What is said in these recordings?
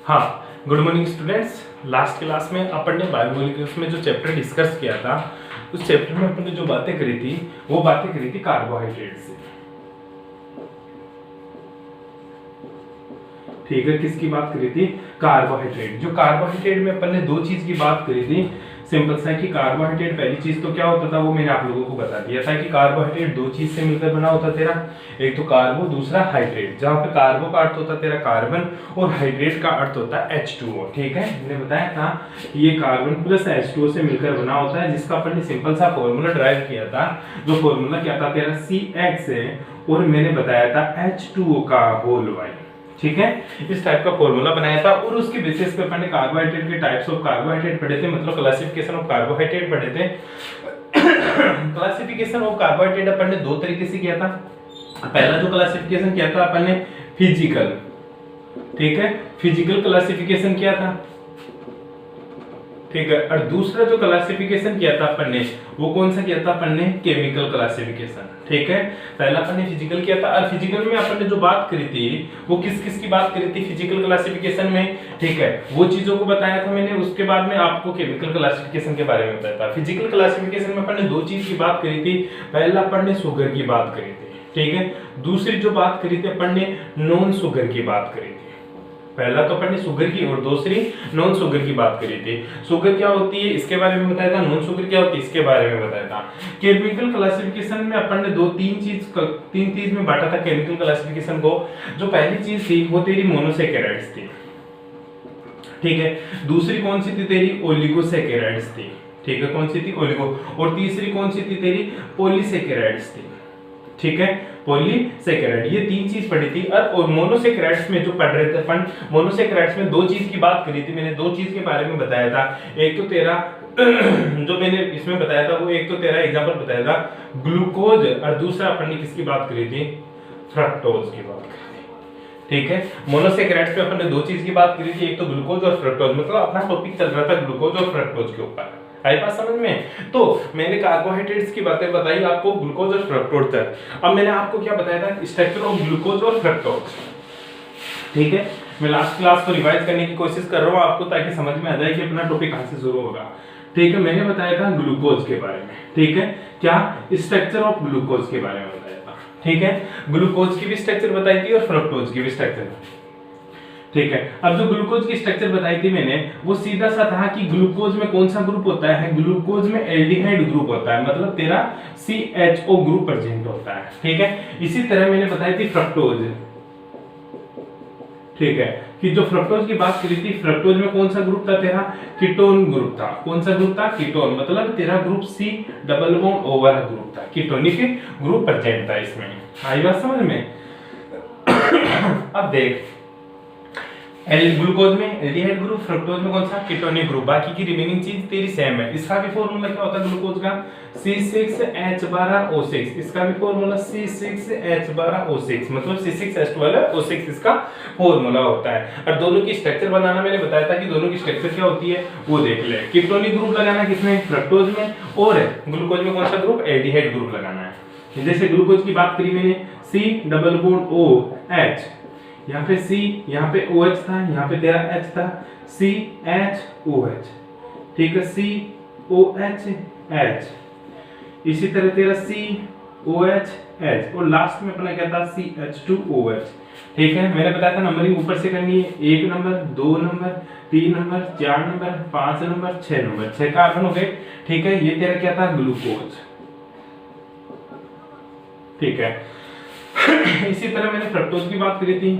हाँ, good morning students. Last class में अपन ने बायोमोलिक्यूल्स में जो चैप्टर डिस्कस किया था, उस चैप्टर में अपन ने जो बातें करी थी वो बातें करी थी कार्बोहाइड्रेट से। ठीक है, किसकी बात करी थी? कार्बोहाइड्रेट। जो कार्बोहाइड्रेट में अपन ने दो चीज की बात करी थी, सिंपल सा कि कार्बोहाइड्रेट पहली चीज तो क्या होता था वो मैंने आप लोगों को बता दिया था कि कार्बोहाइड्रेट दो चीज से मिलकर बना होता तेरा, एक तो कार्बो दूसरा हाइड्रेट। जहां पे कार्बो का अर्थ होता तेरा कार्बन और हाइड्रेट का अर्थ होता है H2O। ठीक है, मैंने बताया था ये कार्बन प्लस H2O से मिलकर बना होता है, जिसका अपन ने सिंपल सा फॉर्मूला ड्राइव किया था। जो फॉर्मूला क्या था तेरा CX है और मैंने बताया था H2O का होल Y। ठीक है, इस टाइप का फॉर्मूला बनाया था और उसके बेसिस पे अपन ने कार्बोहाइड्रेट के टाइप्स ऑफ कार्बोहाइड्रेट पढ़े थे, मतलब क्लासिफिकेशन ऑफ कार्बोहाइड्रेट पढ़े थे। क्लासिफिकेशन ऑफ कार्बोहाइड्रेट अपन ने दो तरीके से किया था। पहला जो क्लासिफिकेशन किया था अपन ने फिजिकल, ठीक है, फिजिकल क्लासिफिकेशन किया था। ठीक है, और दूसरा जो क्लासिफिकेशन किया था अपन ने वो कौन सा किया था? अपन ने केमिकल क्लासिफिकेशन। ठीक है, पहला अपन ने फिजिकल किया था और फिजिकल में अपन ने जो बात करी थी वो किस किस की बात करी थी फिजिकल क्लासिफिकेशन में? ठीक है, वो चीजों को बताया था मैंने। उसके बाद में आपको केमिकल क्लासिफिकेशन के बारे में बताया था। फिजिकल क्लासिफिकेशन में अपन ने दो चीज की बात करी थी। पहला अपन ने शुगर की बात करी थी, ठीक है। दूसरी जो बात करी थी अपन ने नॉन शुगर की बात करी थी। पहला तो अपन ने शुगर की और दूसरी नॉन शुगर की बात करी थी। शुगर क्या होती है इसके बारे में बताया था, नॉन शुगर क्या होती है इसके बारे में बताया था। केमिकल क्लासिफिकेशन में अपन ने तीन चीज में बांटा था केमिकल क्लासिफिकेशन को। जो पहली चीज थी वो तेरी मोनोसैकेराइड्स थी, ठीक है। दूसरी कौन सी थी तेरी? ओलिगोसैकेराइड्स थी, ठीक है। कौन सी थी? ओलिगो। और तीसरी कौन सी थी तेरी? पॉलीसैकेराइड्स थी, ठीक है, पॉलीसैकेराइड। ये तीन चीज पढ़ी थी। और मोनोसैकेराइड्स में जो पढ़ रहे थे अपन, मोनोसैकेराइड्स में दो चीज की बात करी थी मैंने, दो चीज के बारे में बताया था। एक तो तेरा जो मैंने इसमें बताया था वो एक तो तेरा एग्जांपल बताया था ग्लूकोज, और दूसरा अपन ने किसकी बात करी थी? फ्रक्टोज की बात करी थी, ठीक है। मोनोसैकेराइड्स पे अपन ने दो चीज की बात करी थी, एक तो ग्लूकोज और फ्रक्टोज, मतलब अपना टॉपिक चल रहा था ग्लूकोज और फ्रक्टोज के ऊपर। आई बात समझ में? तो मैंने कार्बोहाइड्रेट्स की बातें बताई आपको, ग्लूकोज और फ्रक्टोज तक। अब मैंने आपको क्या बताया था? स्ट्रक्चर ऑफ ग्लूकोज और फ्रक्टोज, ठीक है। मैं लास्ट क्लास को रिवाइज करने की कोशिश कर रहा हूं आपको, ताकि समझ में आ जाए कि अपना टॉपिक कहां से शुरू होगा। ठीक है, मैंने बताया था ग्लूकोज के बारे में, ठीक है। क्या? स्ट्रक्चर ऑफ ग्लूकोज के बारे में बताया था, ठीक है। ग्लूकोज की भी स्ट्रक्चर बताई थी और फ्रक्टोज की भी स्ट्रक्चर, ठीक है। अब जो ग्लूकोज की स्ट्रक्चर बताई थी मैंने वो सीधा सा था कि ग्लूकोज में कौन सा ग्रुप होता है? ग्लूकोज में एल्डिहाइड ग्रुप होता है, मतलब तेरा CHO ग्रुप प्रेजेंट होता है, ठीक है। इसी तरह मैंने बताई थी फ्रक्टोज, ठीक है, कि जो फ्रक्टोज की बात करी थी, फ्रक्टोज में कौन सा ग्रुप था तेरा? कीटोन ग्रुप था। कौन सा ग्रुप था? कीटोन, मतलब तेरा group C double bond O वाला ग्रुप था, कीटोनिक ग्रुप प्रेजेंट था इसमें। आई बात समझ में? अब देख, ग्लूकोज में एल्डिहाइड ग्रुप, फ्रक्टोज में कौन सा? Ketonic group. बाकी की रिमेनिंग चीज तेरी सेम है। इसका भी फॉर्मूला क्या होता है ग्लूकोज का? C6H12O6। इसका भी फॉर्मूला C6H12O6, मतलब C6H12O6 इसका फॉर्मूला होता है। और दोनों की स्ट्रक्चर बनाना मैंने बताया था कि दोनों की स्ट्रक्चर क्या होती है वो देख ले। कीटोनिक ग्रुप लगाना किसमें? फ्रक्टोज में, और ग्लूकोज में कौन सा ग्रुप? एल्डिहाइड ग्रुप लगाना है। जैसे ग्लूकोज की बात करी मैंने, C डबल बॉन्ड OH, यहाँ पे C, यहाँ पे OH था, यहाँ पे तेरा H था, CHOH, ठीक है, COH H। इसी तरह तेरा COH H, और लास्ट में अपना क्या था? CH2OH, ठीक है। मैंने बताया था नंबरिंग ऊपर से करनी है, 1 number, 2 number, 3 number, 4 number, 5 number, 6 number, 6 carbon हो गए, ठीक है। ये तेरा क्या था? ग्लूकोज, ठीक है। इसी तरह मैंने फ्रक्टोज की बात करी थी,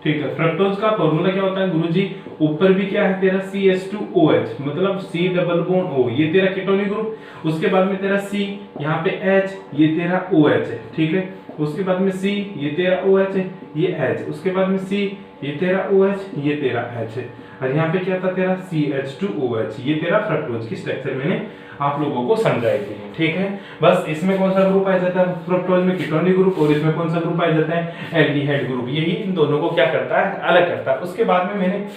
ठीक है। फ्रक्टोज का फॉर्मूला क्या होता है गुरुजी? ऊपर भी क्या है तेरा? CH2OH, मतलब C डबल बॉन्ड O, ये तेरा कीटोनिक ग्रुप। उसके बाद में तेरा C, यहाँ पे H, ये तेरा OH है, ठीक है। उसके बाद में C, ये तेरा OH है, ये H। उसके बाद में C, ये तेरा OH, ये तेरा H है। और यहाँ पे क्या था तेरा? CH2OH। ये तेरा फ्रक्टोज की स्ट्रक्चर मैंने आप लोगों को समझाई थी, ठीक है। बस इसमें कौन सा ग्रुप आ जाता है? फ्रक्टोज में कीटोनिक ग्रुप, और इसमें कौन सा ग्रुप आ जाता है? Aldehyde group. यही इन दोनों को क्या करता है? अलग करता है। उसके बाद में मैंने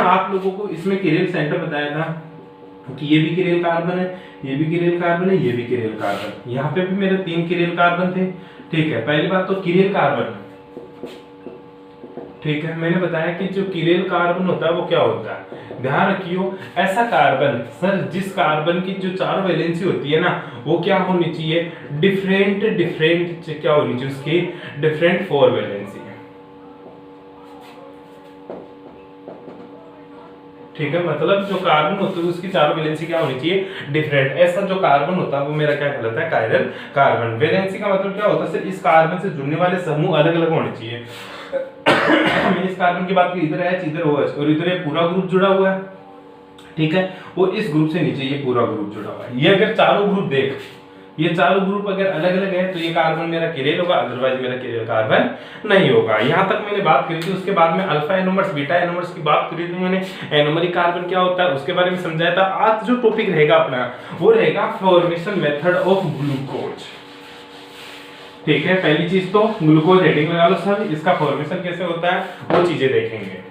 आप लोगों को इसमें किरेल सेंटर बताया था कि ये भी किरेल कार्बन है, ये भी किरेल कार्बन है, ये भी किरेल कार्बन। यहाँ पे भी मेरे 3 किरेल कार्बन थे, ठीक है। पहली बात तो किरेल कार्बन, ठीक है, मैंने बताया कि जो कीरेल कार्बन होता है वो क्या होता है, ध्यान रखियो ऐसा कार्बन सर जिस कार्बन की जो 4 वैलेंसी होती है ना वो क्या होनी चाहिए, डिफरेंट डिफरेंट क्या होनी चाहिए उसकी, डिफरेंट 4 वैलेंसी। ठीक है, मतलब जो कार्बन होता है उसकी 4 वैलेंसी क्या होनी चाहिए, डिफरेंट। ऐसा जो कार्बन होता है वो मेरा क्या कहलाता है, कायरल कार्बन। वैलेंसी का मतलब क्या होता है, सिर्फ इस कार्बन से जुड़ने वाले समूह अलग अलग होने चाहिए। मैंने इस कार्बन की बात की, इधर एच इधर OH और इधर ये पूरा ग्रुप जुड़ा हुआ है। ठीक है, वो इस ग्रुप से नीचे ये पूरा ग्रुप जुड़ा हुआ है। ये अगर चारों ग्रुप देख, ये चारों ग्रुप अगर अलग अलग है तो ये कार्बन मेरा कीरेल होगा, अदरवाइज मेरा कीरेल कार्बन नहीं होगा। यहाँ तक मैंने बात करी थी। उसके बाद में अल्फा एनोमर्स बीटा एनोमर्स की बात करी थी मैंने, एनोमरिक कार्बन क्या होता है उसके बारे में समझाया था। आज जो टॉपिक रहेगा अपना वो रहेगा फॉर्मेशन मेथड ऑफ ग्लूकोज। ठीक है, पहली चीज तो ग्लूकोज हेडिंग लगा लो सर, इसका फॉर्मेशन कैसे होता है वो चीजें देखेंगे।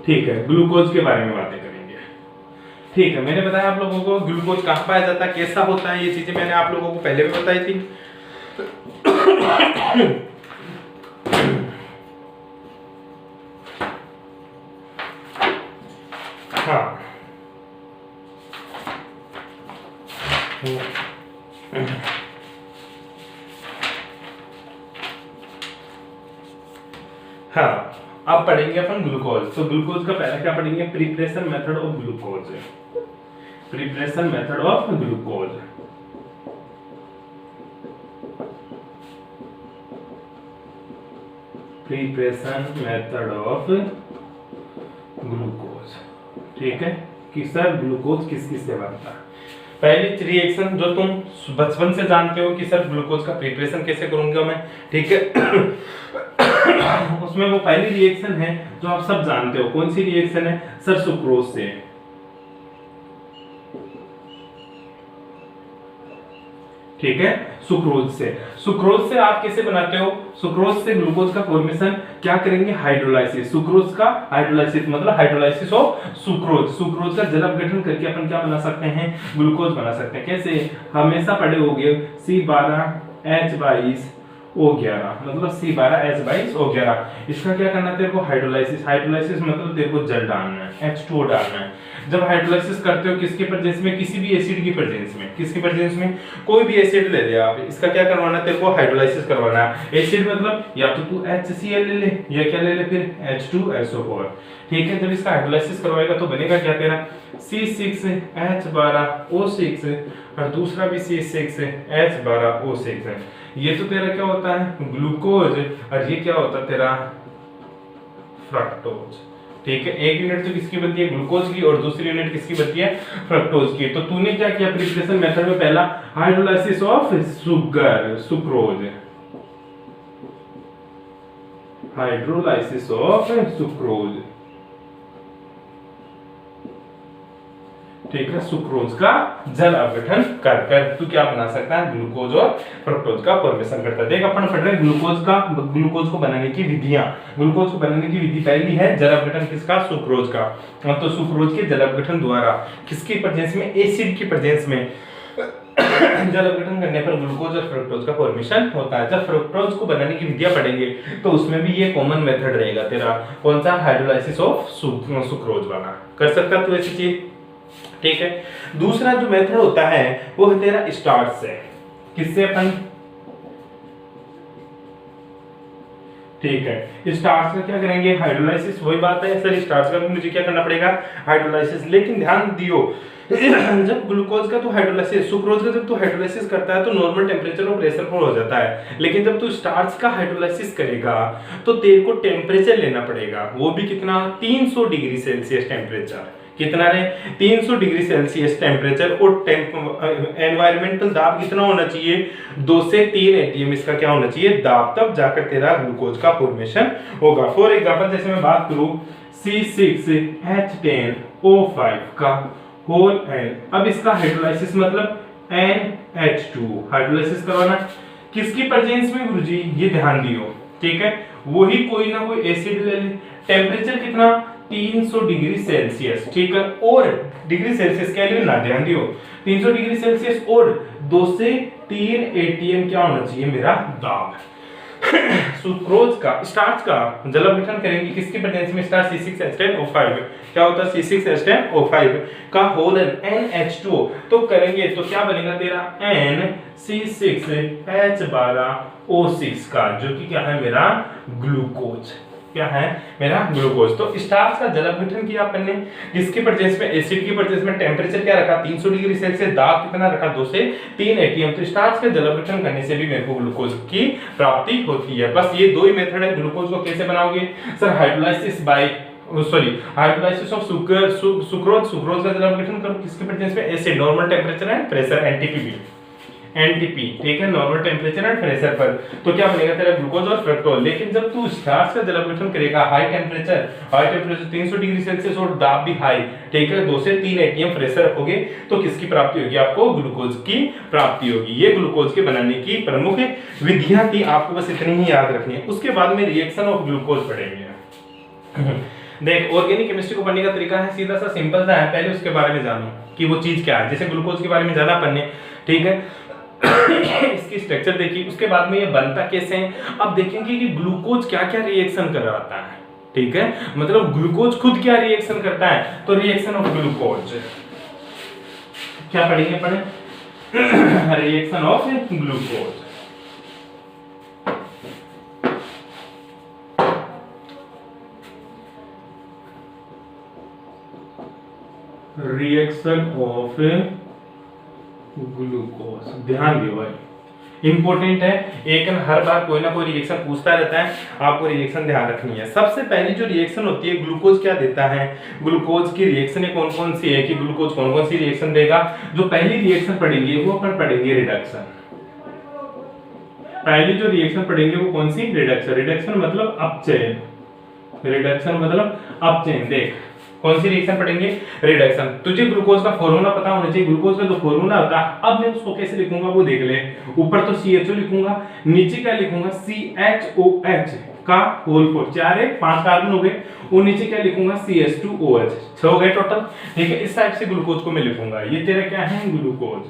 ठीक है, ग्लूकोज के बारे में बातें करेंगे। ठीक है, मैंने बताया आप लोगों को ग्लूकोज कहाँ पाया जाता है, कैसा होता है, ये चीजें मैंने आप लोगों को पहले भी बताई थी। हाँ हाँ, अब पढ़ेंगे अपन ग्लूकोज। तो ग्लूकोज का पहले क्या पढ़ेंगे, preparation method of glucose. Preparation method of glucose. Preparation method of glucose. ठीक है, कि सर ग्लूकोज किस किस से बनता है। पहली रिएक्शन जो तुम बचपन से जानते हो कि सर ग्लूकोज का प्रिपरेशन कैसे करूंगा मैं, ठीक है। उसमें वो पहली रिएक्शन है जो आप सब जानते हो, कौन सी रिएक्शन है सर, सुक्रोज से। ठीक है, सुक्रोज से। सुक्रोज से आप कैसे बनाते हो, सुक्रोज से ग्लूकोज का फॉर्मेशन क्या करेंगे, हाइड्रोलाइसिस। सुक्रोज का हाइड्रोलाइसिस मतलब हाइड्रोलाइसिस ऑफ सुक्रोज। सुक्रोज का जल अपघटन करके अपन क्या बना सकते हैं, ग्लूकोज बना सकते हैं। कैसे, हमेशा पढ़े होंगे C12H22O11 मतलब C12H22O11। इसका क्या करना है तेरे को, हाइड्रोलाइसिस। हाइड्रोलाइसिस मतलब तेरे को जल डालना है, H2O डालना है। जब हाइड्रोलाइसिस करते हो किसके प्रेजेंस में, किसी भी एसिड की प्रेजेंस में, किसकी प्रेजेंस में, कोई भी एसिड ले ले आप, इसका क्या करवाना है तेरे को, हाइड्रोलाइसिस करवाना है। एसिड मतलब या तो तू HCl ले ले या क्या ले ले फिर H2SO4। ठीक है, जब इसका हाइड्रोलाइसिस करवाएगा तो बनेगा क्या तेरा C6H12O6 और दूसरा भी C6H12O6 है। ये तो तेरा क्या होता है, ग्लूकोज, और ये क्या होता है तेरा फ्रक्टोज। ठीक है, एक यूनिट तो किसकी बनती है, ग्लूकोज की, और दूसरी यूनिट किसकी बनती है, फ्रक्टोज की। तो तूने क्या किया प्रिपरेशन मेथड में, पहला hydrolysis of sugar, sucrose, hydrolysis of sucrose. ठीक है, सुक्रोज का जल अपघटन कर कर तू क्या बना सकता है, ग्लूकोज और फ्रक्टोज का फॉर्मेशन करता है। देख अपन पढ़ रहे हैं ग्लूकोज को बनाने की विधियां। ग्लूकोज को बनाने की विधि पहली है जल अपघटन किसका, सुक्रोज का। तो सुक्रोज के जल अपघटन द्वारा किसकी प्रेजेंस में, एसिड की प्रेजेंस में जल अपघटन करने पर ग्लूकोज और फ्रक्टोज का फॉर्मेशन होता है। जब फ्रक्टोज को बनाने की विधियां पढ़ेंगे तो उसमें भी ये कॉमन मेथड रहेगा तेरा, कौन सा, हाइड्रोलाइसिस ऑफ सुक्रोज वाला। कर सकता तू ऐसी चीज। ठीक है, दूसरा जो मेथड होता है वो है तेरा स्टार्च से। किससे अपन, ठीक है, स्टार्च का क्या करेंगे, हाइड्रोलाइसिस। वही बात है सर, स्टार्च का भी मुझे क्या करना पड़ेगा, हाइड्रोलाइसिस। लेकिन ध्यान दियो जब ग्लूकोज का तो हाइड्रोलाइसिस, सुक्रोज का जब तू हाइड्रोलाइसिस करता है तो नॉर्मल टेम्परेचर और प्रेशर पर हो जाता है। लेकिन जब तू स्टार्च का हाइड्रोलाइसिस करेगा तो तेरे को टेम्परेचर लेना पड़ेगा, वो भी कितना, 300 डिग्री सेल्सियस टेम्परेचर। कितना रे, 300 डिग्री सेल्सियस टेम्परेचर। और एनवायरमेंटल दाब कितना होना चाहिए, 2 से 3 एटीएम इसका क्या होना चाहिए, दाब, तब जाकर तेरा ग्लूकोज का फॉर्मेशन होगा। फॉर एग्जांपल जैसे मैं बात करूं C6H10O5 का होल N, अब इसका हाइड्रोलाइसिस मतलब NH2 हाइड्रोलाइसिस करवाना किसकी प्रेजेंस में गुरुजी, ये ध्यान दियो। ठीक है, वही कोई ना कोई एसिड ले ले, टेम्परेचर कितना, 300 डिग्री सेल्सियस। ठीक है, और डिग्री सेल्सियस क्या लेना, ध्यान दियो, 300 डिग्री सेल्सियस और 2 से 3 एटीएम क्या होना चाहिए मेरा, दाब। सुक्रोज का स्टार्च का जल अपघटन करेंगे किसके प्रेजेंस में, स्टार्च C6H10O5 क्या होता है C6H10O5 का होल NH2 तो करेंगे तो क्या बनेगा तेरा NC6H12O6 का, जो कि क्या है मेरा ग्लूकोज, क्या है मेरा ग्लूकोज। तो स्टार्च का जल अपघटन किया अपन ने, किसके प्रेजेंस में, एसिड के प्रेजेंस में, टेंपरेचर क्या रखा 300 डिग्री सेल्सियस, दाब कितना रखा 2 से 3 एटीएम। तो स्टार्च का जल अपघटन करने से भी मेरे को ग्लूकोज की प्राप्ति होती है। बस ये दो ही मेथड है। ग्लूकोज को कैसे बनाओगे sir, hydrolysis bye hydrolysis of sucrose का जल अपघटन करो किसके प्रेजेंस में, acid, normal temperature and pressure, NTP, ठीक है, नॉर्मल टेंपरेचर एंड प्रेशर पर। तो क्या बनेगा तेरा ग्लूकोज और फ्रक्टोज। लेकिन जब तू स्टार्च का जल अपघटन करेगा हाई टेंपरेचर 300 डिग्री सेल्सियस और दाब भी हाई, ठीक है, 2 से 3 एटीएम प्रेशर रखोगे तो किसकी प्राप्ति होगी, आपको ग्लूकोज की प्राप्ति होगी। ये ग्लूकोज के बनाने की प्रमुख विधियां थी, आपको बस इतनी ही याद रखनी है। उसके बाद में रिएक्शन ऑफ ग्लूकोज पढ़ेंगे। देख, ऑर्गेनिक केमिस्ट्री को पढ़ने का तरीका है सीधा सा सिंपल सा है, पहले उसके बारे में जानो कि वो चीज क्या है। जैसे ग्लूकोज के बारे में जाना पढ़ने, ठीक है, इसकी स्ट्रक्चर देखिए, उसके बाद में ये बनता कैसे है। अब देखेंगे कि ग्लूकोज क्या क्या रिएक्शन कर रहा है, ठीक है, मतलब ग्लूकोज खुद क्या रिएक्शन करता है। तो रिएक्शन ऑफ ग्लूकोज क्या पढ़ेंगे, reaction of glucose. Reaction of glucose, ध्यान दियो भाई, इंपॉर्टेंट है। एक हर बार कोई ना कोई रिएक्शन पूछता रहता है, आपको रिएक्शन ध्यान रखनी है। सबसे पहली जो रिएक्शन होती है, ग्लूकोज क्या देता है, ग्लूकोज की रिएक्शन कौन कौन सी है कि ग्लूकोज कौन कौन सी रिएक्शन देगा। जो पहली रिएक्शन पढ़ेंगे वो अपन पढ़ेंगे रिडक्शन। पहली जो रिएक्शन पढ़ेंगे वो कौन सी, रिडक्शन। रिडक्शन मतलब अपचयन, रिडक्शन मतलब अपचयन। देख कौन सी रिएक्शन पढ़ेंगे, रिडक्शन। तुझे ग्लूकोज का फॉर्मूला पता होना चाहिए, ग्लूकोज का जो फॉर्मूला होता है, अब मैं उसको कैसे लिखूंगा वो देख ले। ऊपर तो CHO लिखूंगा, नीचे क्या लिखूंगा CHOH का होल 4, 4 है 5 कार्बन हो गए, और नीचे क्या लिखूंगा CH2OH, 6 हो गए टोटल, ठीक है। इस टाइप से ग्लूकोज को मैं लिखूंगा। ये तेरा क्या है, ग्लूकोज।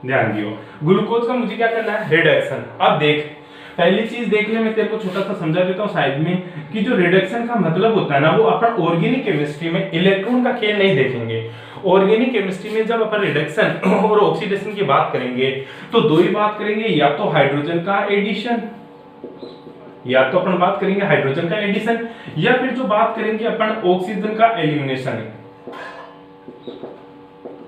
ध्यान दियो, ग्लूकोज का मुझे क्या करना है, रिडक्शन। अब देख, पहली चीज देखने में तेरे को छोटा सा समझा देता हूँ साइड में, कि जो रिडक्शन का मतलब होता है ना, वो अपन ऑर्गेनिक केमिस्ट्री में इलेक्ट्रॉन का खेल नहीं देखेंगे। ऑर्गेनिक केमिस्ट्री में जब अपन रिडक्शन और ऑक्सीडेशन की बात करेंगे तो दो ही बात करेंगे, या तो हाइड्रोजन का एडिशन, या तो अपन बात करेंगे हाइड्रोजन का एडिशन, या फिर जो बात करेंगे अपन ऑक्सीजन का एलिमिनेशन,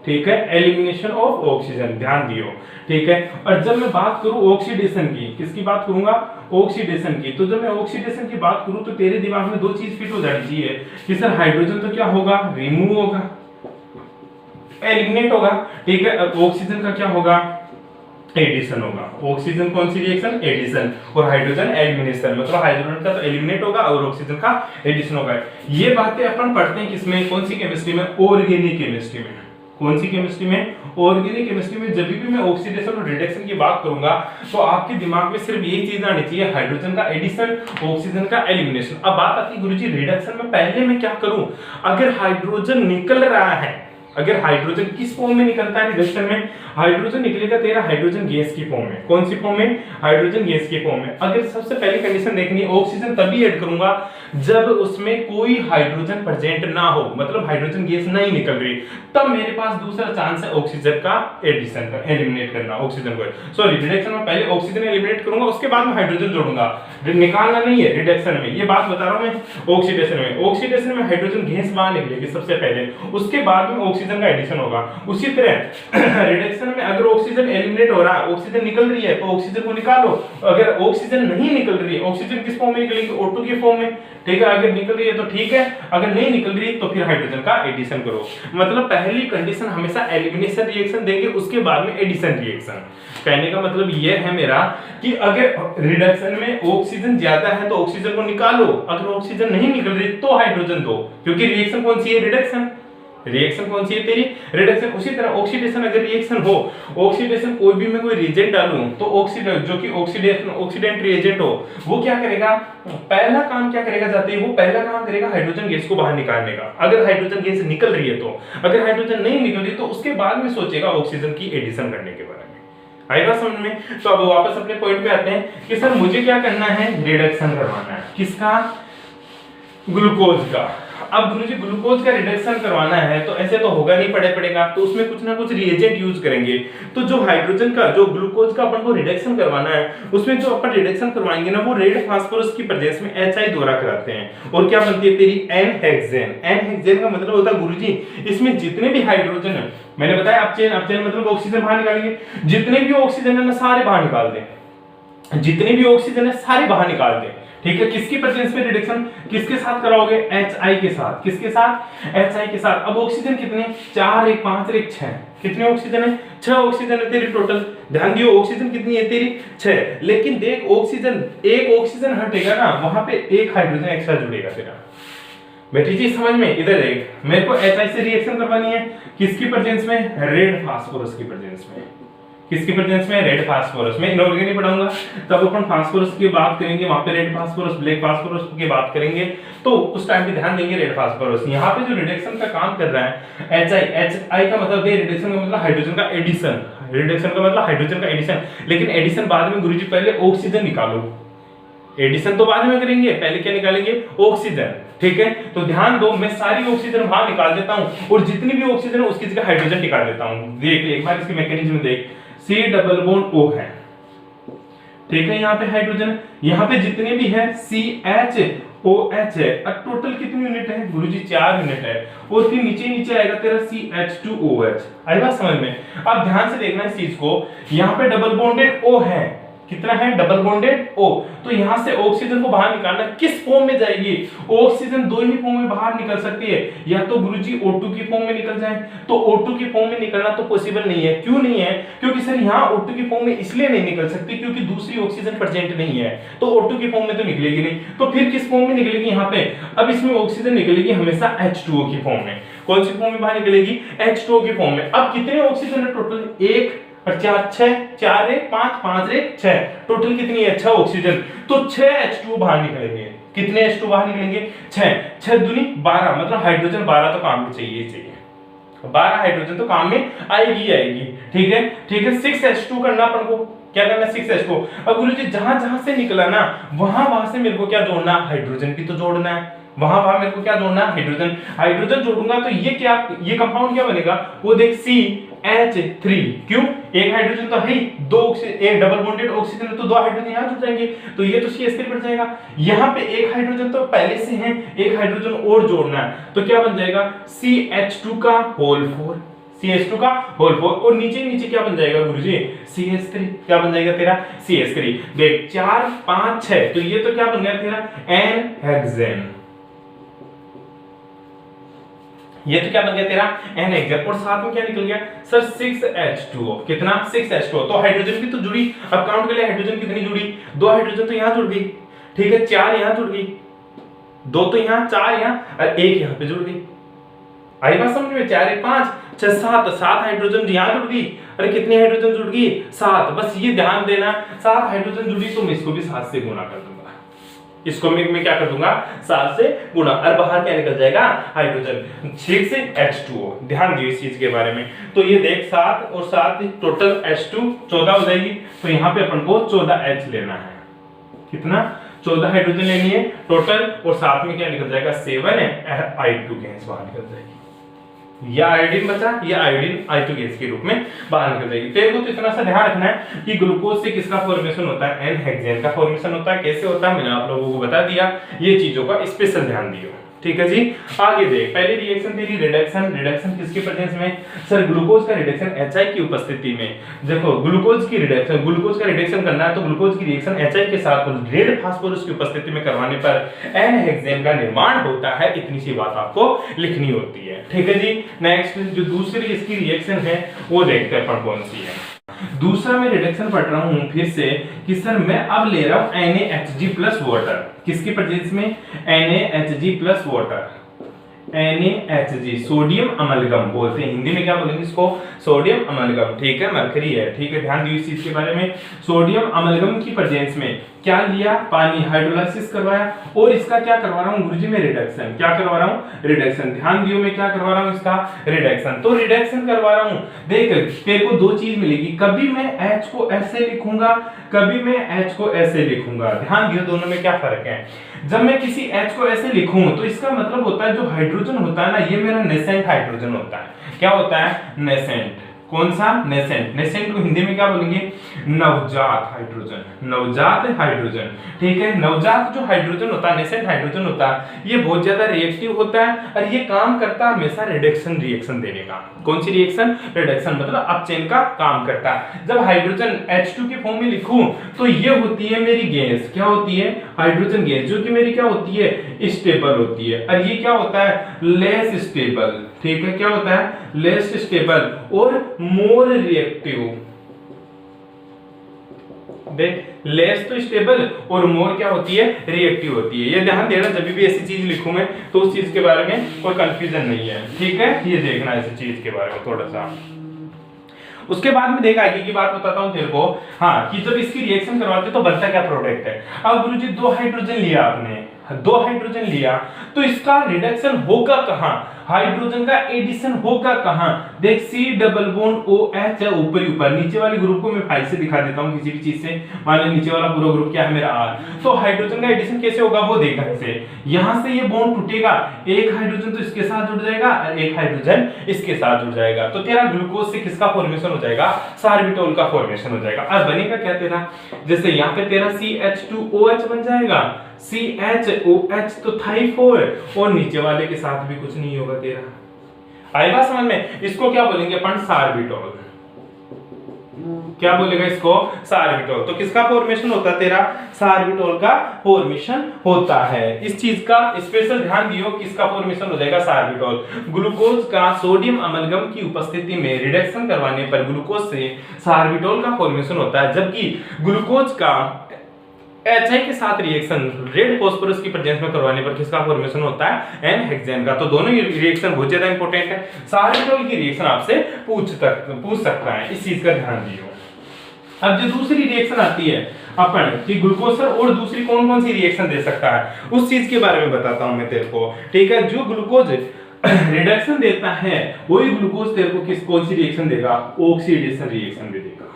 ठीक है, एलिमिनेशन ऑफ ऑक्सीजन। ध्यान दियो, ठीक है। और जब मैं बात करूं ऑक्सीडेशन की, किसकी बात करूंगा, ऑक्सीडेशन की, तो जब मैं ऑक्सीडेशन की बात करूं तो तेरे दिमाग में दो चीज फिट हो जानी चाहिए कि सर हाइड्रोजन तो क्या होगा, रिमूव होगा, एलिमिनेट होगा, ठीक है। ऑक्सीजन का क्या होगा, एडिशन होगा। ऑक्सीजन कौन सी रिएक्शन, एडिशन, और हाइड्रोजन एलिमिनेशन, मतलब हाइड्रोजन का तो एलिमिनेट होगा और ऑक्सीजन का एडिशन होगा। ये बातें अपन पढ़ते हैं किसमें, कौन सी केमिस्ट्री में, ऑर्गेनिक केमिस्ट्री में। कौन सी केमिस्ट्री में, ऑर्गेनिक केमिस्ट्री में। जब भी मैं ऑक्सीडेशन और रिडक्शन की बात करूंगा तो आपके दिमाग में सिर्फ यही चीज आनी चाहिए, हाइड्रोजन का एडिशन, ऑक्सीजन का एलिमिनेशन। अब बात आती है गुरुजी रिडक्शन में पहले मैं क्या करूं, अगर हाइड्रोजन निकल रहा है, अगर हाइड्रोजन किस फॉर्म में निकलता है रिडक्शन में, हाइड्रोजन निकलेगा तेरा हाइड्रोजन गैस की फॉर्म में। कौन सी फॉर्म में, हाइड्रोजन गैस की फॉर्म में। अगर सबसे पहली कंडीशन देखनी है, ऑक्सीजन तभी ऐड करूंगा जब उसमें कोई हाइड्रोजन प्रेजेंट ना हो, मतलब हाइड्रोजन गैस नहीं निकल रही, तब मेरे पास दूसरा चांस है ऑक्सीजन का एडिशन का, एलिमिनेट करना ऑक्सीजन को। सॉरी, रिडक्शन में पहले ऑक्सीजन एलिमिनेट करूंगा, उसके बाद में हाइड्रोजन जोड़ूंगा, निकालना नहीं है रिडक्शन में। ये बात बता रहा हूं मैं ऑक्सीडेशन में। ऑक्सीडेशन में हाइड्रोजन गैस बाहर निकलेगी सबसे पहले, उसके बाद में ऑक्सीजन का एडिशन होगा। उसी तरह रिडक्शन में अगर ऑक्सीजन एलिमिनेट हो रहा है, ऑक्सीजन निकल रही है, तो ऑक्सीजन को निकालो। अगर ऑक्सीजन नहीं निकल रही है, ऑक्सीजन किस फॉर्म में निकलेगी, O2 की फॉर्म में, ठीक है। अगर निकल रही है तो ठीक है, अगर नहीं निकल रही तो फिर हाइड्रोजन का एडिशन करो। मतलब पहली कंडीशन हमेशा एलिमिनेशन रिएक्शन देंगे, उसके बाद में एडिशन रिएक्शन। कहने का मतलब ये है मेरा कि अगर रिडक्शन में ऑक्सीजन ज्यादा है तो ऑक्सीजन को निकालो, अगर ऑक्सीजन नहीं निकल रही तो हाइड्रोजन दो, क्योंकि रिएक्शन कौन सी है, रिडक्शन। रिएक्शन कौन सी है तेरी, रिडक्शन। उसी तरह ऑक्सीडेशन अगर रिएक्शन हो, ऑक्सीडेशन कोई भी मैं कोई रिएजेंट डालूं तो ऑक्सीडेंट, जो कि ऑक्सीडेशन ऑक्सीडेंट रिएजेंट हो, वो क्या करेगा, पहला काम क्या करेगा, जाते ही वो पहला काम करेगा हाइड्रोजन गैस को बाहर निकालने का। अगर हाइड्रोजन गैस निकल रही है तो, अगर हाइड्रोजन नहीं निकल रही तो उसके बाद में सोचेगा ऑक्सीजन की एडिशन करने के बारे में। आई बात समझ में? तो अब वापस अपने पॉइंट पे आते हैं कि सर मुझे क्या करना है, रिडक्शन करवाना है। किसका? ग्लूकोज का। अब गुरुजी ग्लूकोज का रिडक्शन करवाना है तो ऐसे तो होगा नहीं, पड़ेगा, तो उसमें कुछ ना कुछ रिएजेंट यूज करेंगे। तो जो हाइड्रोजन का, जो ग्लूकोज का अपन को रिडक्शन करवाना है, उसमें जो अपन रिडक्शन करवाएंगे ना, वो रेड फास्फोरस की प्रेजेंस में HI द्वारा कराते हैं। और क्या बनती है तेरी? N hexane. एन हेक्सेन का मतलब होता है गुरुजी इसमें जितने भी हाइड्रोजन है, मैंने बताया अपचयन मतलब ऑक्सीजन बाहर निकालेंगे, जितने भी ऑक्सीजन है ना सारे बाहर निकाल दें, जितने भी ऑक्सीजन है सारे बाहर निकाल दें। ठीक है, किसकी प्रेजेंस में रिडक्शन किसके साथ कराओगे? HI के साथ। किसके साथ? HI के साथ। अब ऑक्सीजन कितने? 4 1 5 1 6। कितने ऑक्सीजन है? 6 ऑक्सीजन है तेरी टोटल। ध्यान दियो ऑक्सीजन कितनी है तेरी? 6। लेकिन देख ऑक्सीजन, एक ऑक्सीजन हटेगा ना, वहां पे एक हाइड्रोजन एक्स्ट्रा जुड़ेगा तेरा। बेटी जी समझ में? इधर देख, मेरे को HI से रिएक्शन करवानी है, किसकी प्रेजेंस में? रेड फास्फोरस की प्रेजेंस में। किसकी प्रेजेंस में? रेड फास्फोरस में। इनऑर्गेनिक पढ़ाऊंगा तब अपन फास्फोरस की बात करेंगे, वहां पे रेड फास्फोरस, ब्लैक फास्फोरस की बात करेंगे, तो उस टाइम पे ध्यान देंगे रेड फास्फोरस। यहाँ पे जो रिडक्शन का काम कर रहा है HI का मतलब है, रिडक्शन का मतलब हाइड्रोजन का एडिशन, रिडक्शन का मतलब हाइड्रोजन का एडिशन। लेकिन एडिशन बाद में गुरुजी, पहले ऑक्सीजन निकालो। एडिशन तो बाद में करेंगे, पहले क्या निकालेंगे? ऑक्सीजन। ठीक है, तो ध्यान दो, मैं सारी ऑक्सीजन बाहर निकाल देता हूं और जितनी भी ऑक्सीजन है उसकी जगह हाइड्रोजन निकाल देता हूं। देख एक बार इसकी मैकेनिज्म देख, C डबल बॉन्ड O है, ठीक है, यहाँ पे हाइड्रोजन, यहाँ पे जितने भी है CHOH है। अब टोटल कितनी यूनिट है गुरुजी? 4 यूनिट है। और फिर नीचे आएगा तेरा CH2OH। आई बात समझ में? अब ध्यान से देखना इस चीज को, यहाँ पे डबल बॉन्डेड O है, कितना है? Double bonded O। तो यहां से ऑक्सीजन को बाहर निकालना, किस फॉर्म में जाएगी? ऑक्सीजन दो ही फॉर्म में बाहर निकल सकती है, या तो गुरुजी O2 की फॉर्म में निकल जाए, तो O2 की फॉर्म में निकलना तो पॉसिबल नहीं है। क्यों नहीं है? क्योंकि सर यहां O2 की फॉर्म में इसलिए नहीं निकल सकती क्योंकि दूसरी ऑक्सीजन प्रेजेंट नहीं है, तो O2 की फॉर्म में तो निकलेगी नहीं। तो फिर किस फॉर्म में निकलेगी यहाँ पे? अब इसमें ऑक्सीजन निकलेगी हमेशा H2O की फॉर्म में। कौन सी फॉर्म में बाहर निकलेगी? H2O की फॉर्म में। अब कितने ऑक्सीजन है टोटल? 1 और 4 6, 4 1 5 5 1 6, टोटल कितनी है? 6 ऑक्सीजन। तो 6 H2O बाहर निकलेंगे। कितने H2O बाहर निकलेंगे? 6 6 दूनी 12, मतलब हाइड्रोजन 12 तो काम में चाहिए 12 हाइड्रोजन तो काम में आएगी। ठीक है, 6 H2 करना अपन को। क्या करना? 6 H2। अब गुरुजी जहां से निकला ना, वहां से मेरे को क्या जोड़ना? हाइड्रोजन भी तो जोड़ना है। वहां मेरे को क्या जोड़ना? हाइड्रोजन जोड़ूंगा तो ये क्या, ये कंपाउंड क्या बनेगा? वो देख CH3। क्यों? एक हाइड्रोजन तो है ही, दो एक डबल बॉन्डेड ऑक्सीजन है, तो 2 हाइड्रोजन यहां जुड़ जाएंगे, तो ये तो CH3 बन जाएगा। यहां पे एक हाइड्रोजन तो पहले से है, एक हाइड्रोजन और जोड़ना है, तो क्या बन जाएगा? CH2 का होल 4, CH2 का होल 4। और नीचे क्या बन जाएगा गुरुजी? CH3। क्या बन जाएगा तेरा? CH3। देख 4 5 6, तो ये तो क्या बन गया तेरा? N hexane. ये तो क्या बन गया तेरा? N hexane. और साथ में क्या निकल गया सर? 6H2O। कितना? 6H2O। तो हाइड्रोजन भी तो जुड़ी। अब काउंट कर ले, हाइड्रोजन कितनी जुड़ी? 2 हाइड्रोजन तो यहां जुड़ गई, ठीक है, 4 यहां जुड़ गई, 2 तो यहां, 4 यहां और 1 यहां पे जुड़ गई। आई बात समझ में? 4 1 5 6 7 हाइड्रोजन यहां जुड़ गई। अरे कितनी हाइड्रोजन जुड़ गई? 7। बस ये ध्यान देना, 7 हाइड्रोजन जुड़ी तो मैं इसको भी 7 से गुणा कर दूंगा। इसको मैं क्या कर दूंगा? 7 से गुणा, और बाहर क्या निकल जाएगा? हाइड्रोजन। 6H2O। ध्यान दियो इस चीज के बारे में। तो ये देख 7 और 7 टोटल H2 14 हो जाएगी, तो यहाँ पे अपन को 14H लेना है। कितना? 14 हाइड्रोजन लेनी है टोटल, और साथ में क्या निकल जाएगा? 7 है I2 गैस बाहर निकल जाएगी। या आयोडीन बचा, या आयोडीन I2 गैस के रूप में बाहर निकल जाएगी। तेरे को तो इतना सा ध्यान रखना है कि ग्लूकोज से किसका फॉर्मेशन होता है? एन हेक्सेन का फॉर्मेशन होता है। कैसे होता है मैंने आप लोगों को बता दिया, ये चीजों का स्पेशल ध्यान दियो। ठीक है जी, आगे देख, पहली रिएक्शन तेरी रिडक्शन किसकी प्रेजेंस में? सर ग्लूकोज का रिडक्शन HI की उपस्थिति में। देखो ग्लूकोज का रिडक्शन करना है तो ग्लूकोज की रिएक्शन HI के साथ रेड फास्फोरस की उपस्थिति में करवाने पर एन हेक्सेन का निर्माण होता है। इतनी सी बात आपको लिखनी होती है। ठीक है जी, नेक्स्ट जो दूसरी इसकी रिएक्शन है वो देखते हैं अपन कौन सी है। दूसरा मैं रिडक्शन पढ़ रहा हूं फिर से कि सर मैं अब ले रहा हूं NaHg प्लस वाटर। किसकी प्रेजेंस में? NaHg plus water. NaHG, sodium amalgam बोलते हैं, हिंदी में क्या बोलेंगे इसको, सोडियम अमलगम, ठीक है, मरकरी है, ठीक है, ध्यान दियो इस चीज के बारे में। सोडियम अमलगम की प्रेजेंस में क्या लिया, पानी, हाइड्रोलाइसिस करवाया, और इसका क्या करवा रहा हूं गुरुजी में, रिडक्शन, क्या करवा रहा हूं, रिडक्शन, ध्यान दियो मैं क्या करवा रहा हूं, इसका रिडक्शन, तो रिडक्शन करवा रहा हूं। देख तेरे को दो चीज मिलेगी, कभी मैं H को ऐसे लिखूंगा, कभी मैं H को ऐसे लिखूंगा, ध्यान दियो दोनों में क्या फर्क है। जब मैं किसी H को ऐसे लिखूं तो इसका मतलब होता है जो हाइड्रोजन होता है ना, ये मेरा नेसेंट हाइड्रोजन होता है, क्या होता है, नेसेंट, कौन सा, नेसेंट, नेसेंट को हिंदी में क्या बोलेंगे, नवजात हाइड्रोजन, नवजात हाइड्रोजन, ठीक है, नवजात जो हाइड्रोजन होता है, नेसेंट हाइड्रोजन होता है, ये बहुत ज्यादा रिएक्टिव होता है और ये काम करता है हमेशा रिडक्शन रिएक्शन देने का। कौन सी रिएक्शन, रिडक्शन, मतलब अपचयन का काम करता है। जब हाइड्रोजन H2 के फॉर्म में लिखूं तो ये होती है मेरी गैस, क्या होती है, हाइड्रोजन गैस, जो कि मेरी क्या होती है, स्टेबल होती है, और ये क्या होता है, लेस स्टेबल, ठीक है, क्या होता है, लेस स्टेबल और मोर रिएक्टिव। देख, लेस तो स्टेबल और मोर क्या होती है, रिएक्टिव होती है। ये ध्यान देना, जब भी ऐसी चीज लिखूं मैं तो उस चीज के बारे में कोई कंफ्यूजन नहीं है, ठीक है, ये देखना ऐसी चीज के बारे में थोड़ा सा। उसके बाद में देख आगे की बात बताता हूं तेरे को, हाँ, कि जब इसकी रिएक्शन करवाते तो बनता क्या प्रोडक्ट है। अब गुरुजी दो हाइड्रोजन लिया आपने, दो हाइड्रोजन लिया तो इसका रिडक्शन होगा कहां, हाइड्रोजन का एडिशन होगा कहां, देख C डबल बॉन्ड OH है ऊपर ही ऊपर, नीचे वाले ग्रुप को मैं फाइल से दिखा देता हूं किसी भी चीज से, मान लो नीचे वाला पूरा ग्रुप क्या है मेरा R, तो हाइड्रोजन का एडिशन कैसे होगा वो देखा इसे, यहां से ये बॉन्ड टूटेगा, एक हाइड्रोजन तो इसके साथ जुड़ जाएगा और एक हाइड्रोजन इसके साथ जुड़ जाएगा, तो तेरा ग्लूकोज से किसका फॉर्मेशन हो जाएगा, सार्बिटोल का फॉर्मेशन हो जाएगा। अब बनेगा क्या तेरा, जैसे यहाँ पे तेरा CH2OH बन जाएगा, CHOH तो था ही 4 और नीचे वाले के साथ भी कुछ नहीं होगा तेरा। आएगा समझ में, इसको क्या बोलेंगे अपन, सार्बिटोल, क्या बोलेगा इसको, सार्बिटोल। तो किसका फॉर्मेशन होता है तेरा, सार्बिटोल का फॉर्मेशन होता है। इस चीज का स्पेशल ध्यान दियो, किसका फॉर्मेशन हो जाएगा, सार्बिटोल। ग्लूकोज का सोडियम अमलगम की उपस्थिति में रिडक्शन करवाने पर ग्लूकोज से सार्बिटोल का फॉर्मेशन होता है, जबकि ग्लूकोज का HI के साथ रिएक्शन रेड फास्फोरस की प्रेजेंस में करवाने पर किसका फॉर्मेशन होता है, एन हेक्सेन का। तो दोनों ही रिएक्शन बहुत ज्यादा इंपॉर्टेंट है, सार्बिटोल की रिएक्शन आपसे पूछ सकता है, इस चीज का ध्यान दियो। अब जो दूसरी रिएक्शन आती है अपन कि ग्लूकोज और दूसरी कौन कौन सी रिएक्शन दे सकता है, उस चीज के बारे में बताता हूं मैं तेरे को, ठीक है। जो ग्लूकोज रिडक्शन देता है वही ग्लूकोज तेरे को कौन सी रिएक्शन देगा, ऑक्सीडेशन रिएक्शन दे देगा।